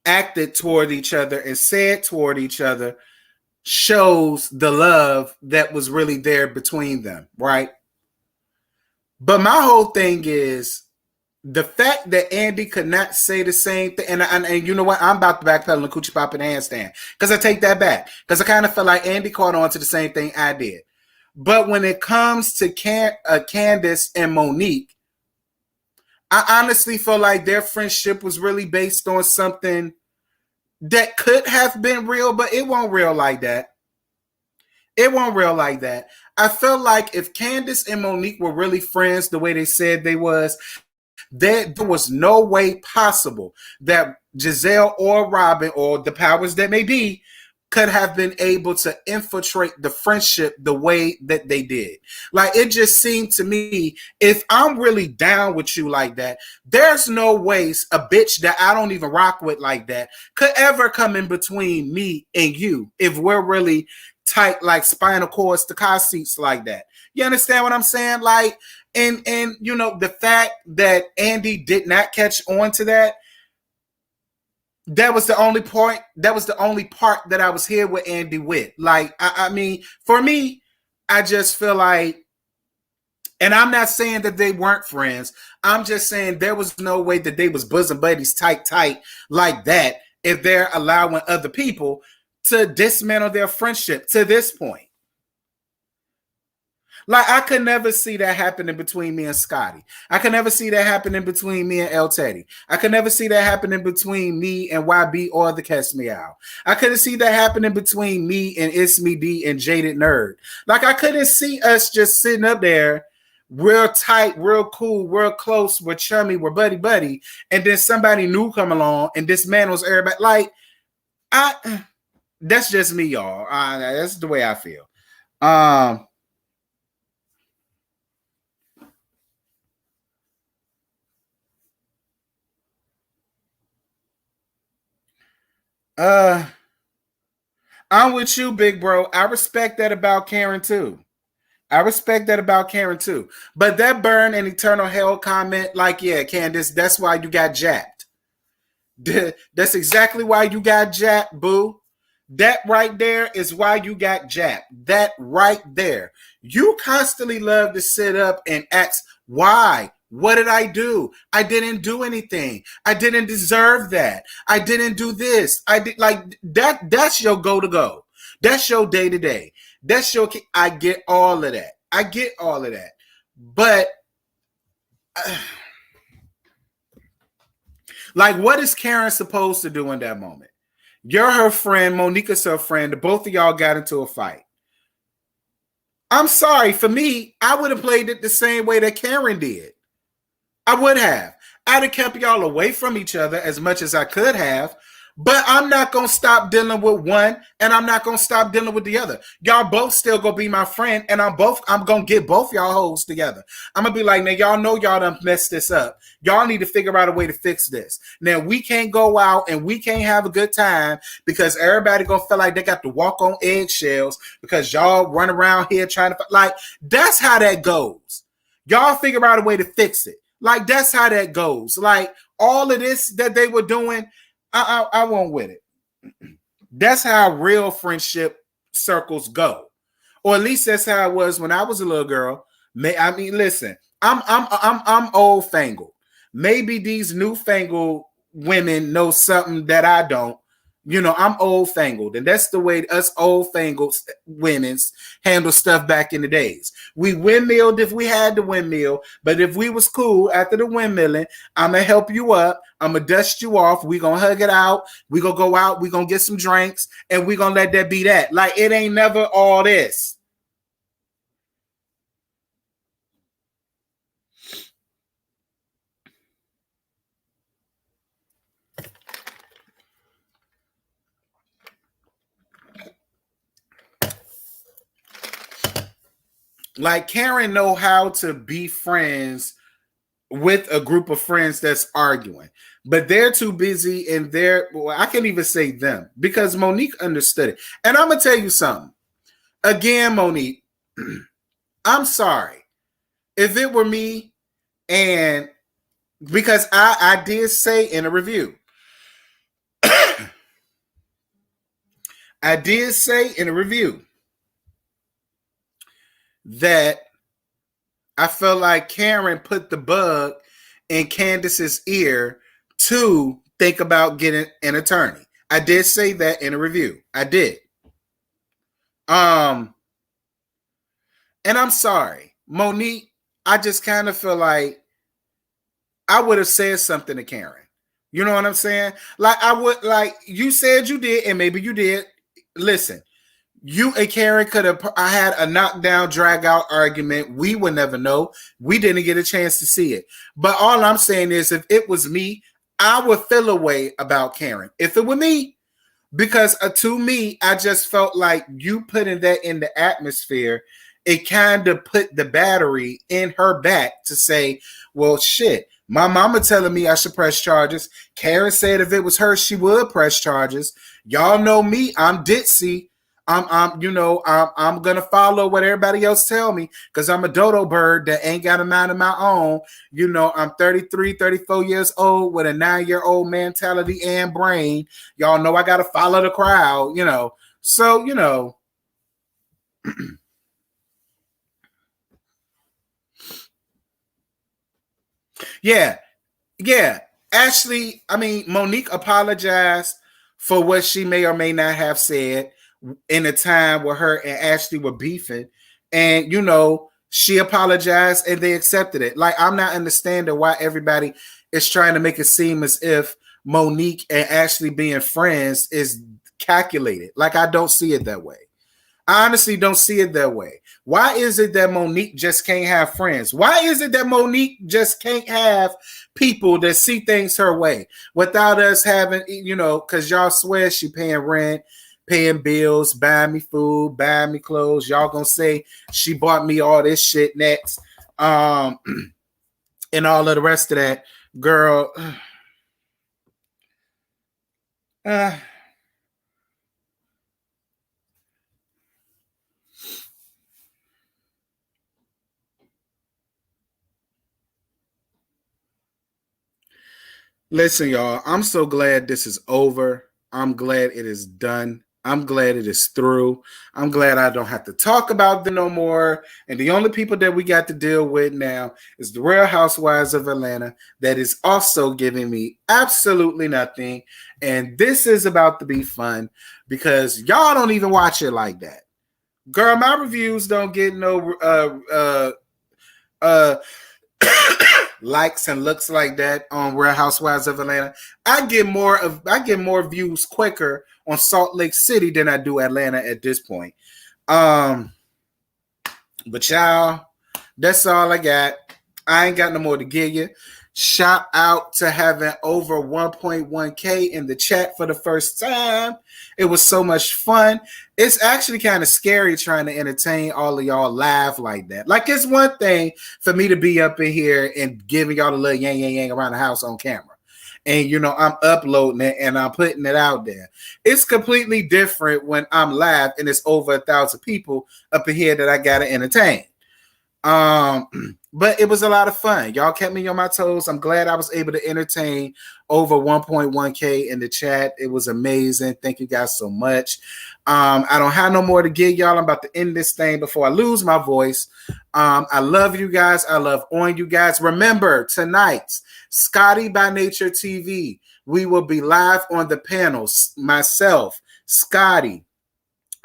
acted toward each other and said toward each other shows the love that was really there between them, right? But my whole thing is the fact that Andy could not say the same thing, and you know what? I'm about to backpedal and coochie pop and handstand because I take that back because I kind of felt like Andy caught on to the same thing I did. But when it comes to Candace and Monique, I honestly feel like their friendship was really based on something that could have been real, but it won't real like that. It won't real like that. I feel like if Candace and Monique were really friends the way they said they was, there was no way possible that Giselle or Robin or the powers that may be could have been able to infiltrate the friendship the way that they did. Like, it just seemed to me, if I'm really down with you like that, there's no ways a bitch that I don't even rock with like that could ever come in between me and you if we're really tight like spinal cords to car seats like that. You understand what I'm saying? Like, and you know, the fact that Andy did not catch on to that, that was the only point. That was the only part that I was here with Andy with. Like, I mean, for me, I just feel like, and I'm not saying that they weren't friends. I'm just saying there was no way that they was bosom buddies tight like that if they're allowing other people to dismantle their friendship to this point. Like, I could never see that happening between me and Scotty. I could never see that happening between me and El Teddy. I could never see that happening between me and YB or the Catch Me Out. I couldn't see that happening between me and It's Me D and Jaded Nerd. Like, I couldn't see us just sitting up there real tight, real cool, real close, we're chummy, we're buddy, and then somebody new come along and dismantles everybody. Like, that's just me, y'all. That's the way I feel. I'm with you, big bro. I respect that about Karen too. But that burn and eternal hell comment, like, yeah, Candace, that's why you got jacked. That's exactly why you got jacked, boo. That right there is why you got jacked. That right there. You constantly love to sit up and ask, why? What did I do? I didn't do anything. I didn't deserve that. I didn't do this. I did like that. That's your go. That's your day to day. That's your. I get all of that. But like, what is Karen supposed to do in that moment? You're her friend. Monica's her friend. The both of y'all got into a fight. I'm sorry. For me, I would have played it the same way that Karen did. I would have. I'd have kept y'all away from each other as much as I could have, but I'm not going to stop dealing with one, and I'm not going to stop dealing with the other. Y'all both still going to be my friend, and I'm going to get both y'all hoes together. I'm going to be like, now, y'all know y'all done messed this up. Y'all need to figure out a way to fix this. Now, we can't go out and we can't have a good time because everybody going to feel like they got to walk on eggshells because y'all run around here trying to, like, that's how that goes. Y'all figure out a way to fix it. Like, that's how that goes. Like, all of this that they were doing, I won't with it. That's how real friendship circles go. Or at least that's how it was when I was a little girl. I mean, listen, I'm old fangled. Maybe these newfangled women know something that I don't. You know, I'm old fangled, and that's the way us old fangled women's handle stuff back in the days. We windmilled if we had the windmill, but if we was cool after the windmilling, I'm gonna help you up. I'm gonna dust you off. We gonna hug it out. We gonna go out. We gonna get some drinks, and we gonna let that be that. Like, it ain't never all this. Like, Karen know how to be friends with a group of friends that's arguing, but they're too busy and I can't even say them because Monique understood it. And I'm going to tell you something. Again, Monique, I'm sorry. If it were me, and because I did say in a review, that I felt like Karen put the bug in Candace's ear to think about getting an attorney. I did say that in a review. I did. And I'm sorry, Monique, I just kind of feel like I would have said something to Karen. You know what I'm saying? Like, I would, like, you said you did, and maybe you did. Listen, you and Karen could have had a knockdown, drag out argument. We would never know. We didn't get a chance to see it. But all I'm saying is, if it was me, I would feel a way about Karen. If it were me, because to me, I just felt like you putting that in the atmosphere, it kind of put the battery in her back to say, well, shit, my mama telling me I should press charges. Karen said if it was her, she would press charges. Y'all know me. I'm ditzy. I'm gonna follow what everybody else tell me because I'm a dodo bird that ain't got a mind of my own. You know, I'm 33, 34 years old with a 9-year-old mentality and brain. Y'all know I gotta follow the crowd, you know. So, you know. Yeah. Ashley, I mean, Monique apologized for what she may or may not have said in a time where her and Ashley were beefing. And, she apologized and they accepted it. Like, I'm not understanding why everybody is trying to make it seem as if Monique and Ashley being friends is calculated. Like, I don't see it that way. I honestly don't see it that way. Why is it that Monique just can't have friends? Why is it that Monique just can't have people that see things her way without us having, because y'all swear she paying rent, paying bills, buying me food, buying me clothes. Y'all gonna say she bought me all this shit next, and all of the rest of that. Girl, listen, y'all, I'm so glad this is over. I'm glad it is done. I'm glad it is through. I'm glad I don't have to talk about them no more. And the only people that we got to deal with now is the Real Housewives of Atlanta that is also giving me absolutely nothing. And this is about to be fun because y'all don't even watch it like that. Girl, my reviews don't get no likes and looks like that on Real Housewives of Atlanta. I get more views quicker on Salt Lake City than I do Atlanta at this point. But y'all, that's all I got. I ain't got no more to give you. Shout out to having over 1.1K in the chat for the first time. It was so much fun. It's actually kind of scary trying to entertain all of y'all live like that. Like, it's one thing for me to be up in here and giving y'all a little yang, yang, yang around the house on camera. And, I'm uploading it and I'm putting it out there. It's completely different when I'm live and it's over 1,000 people up in here that I got to entertain. But it was a lot of fun. Y'all kept me on my toes. I'm glad I was able to entertain over 1.1K in the chat. It was amazing. Thank you guys so much. I don't have no more to give y'all. I'm about to end this thing before I lose my voice. I love you guys. I love on you guys. Remember, tonight, Scotty by Nature TV. We will be live on the panels. Myself, Scotty,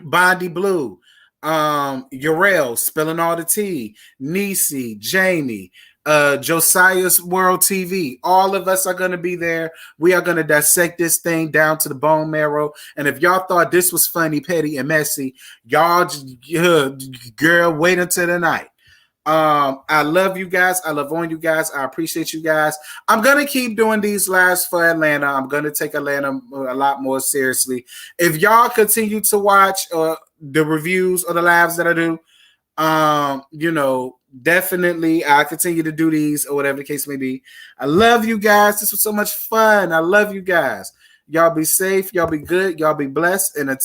Bondi Blue, Urel, spilling all the tea, Nisi, Jamie, Josiah's World TV. All of us are going to be there. We are going to dissect this thing down to the bone marrow. And if y'all thought this was funny, petty, and messy, y'all, girl, wait until tonight. I love you guys. I love on you guys. I appreciate you guys. I'm going to keep doing these lives for Atlanta. I'm going to take Atlanta a lot more seriously. If y'all continue to watch the reviews or the lives that I do, definitely I'll continue to do these or whatever the case may be. I love you guys. This was so much fun. I love you guys. Y'all be safe. Y'all be good. Y'all be blessed. And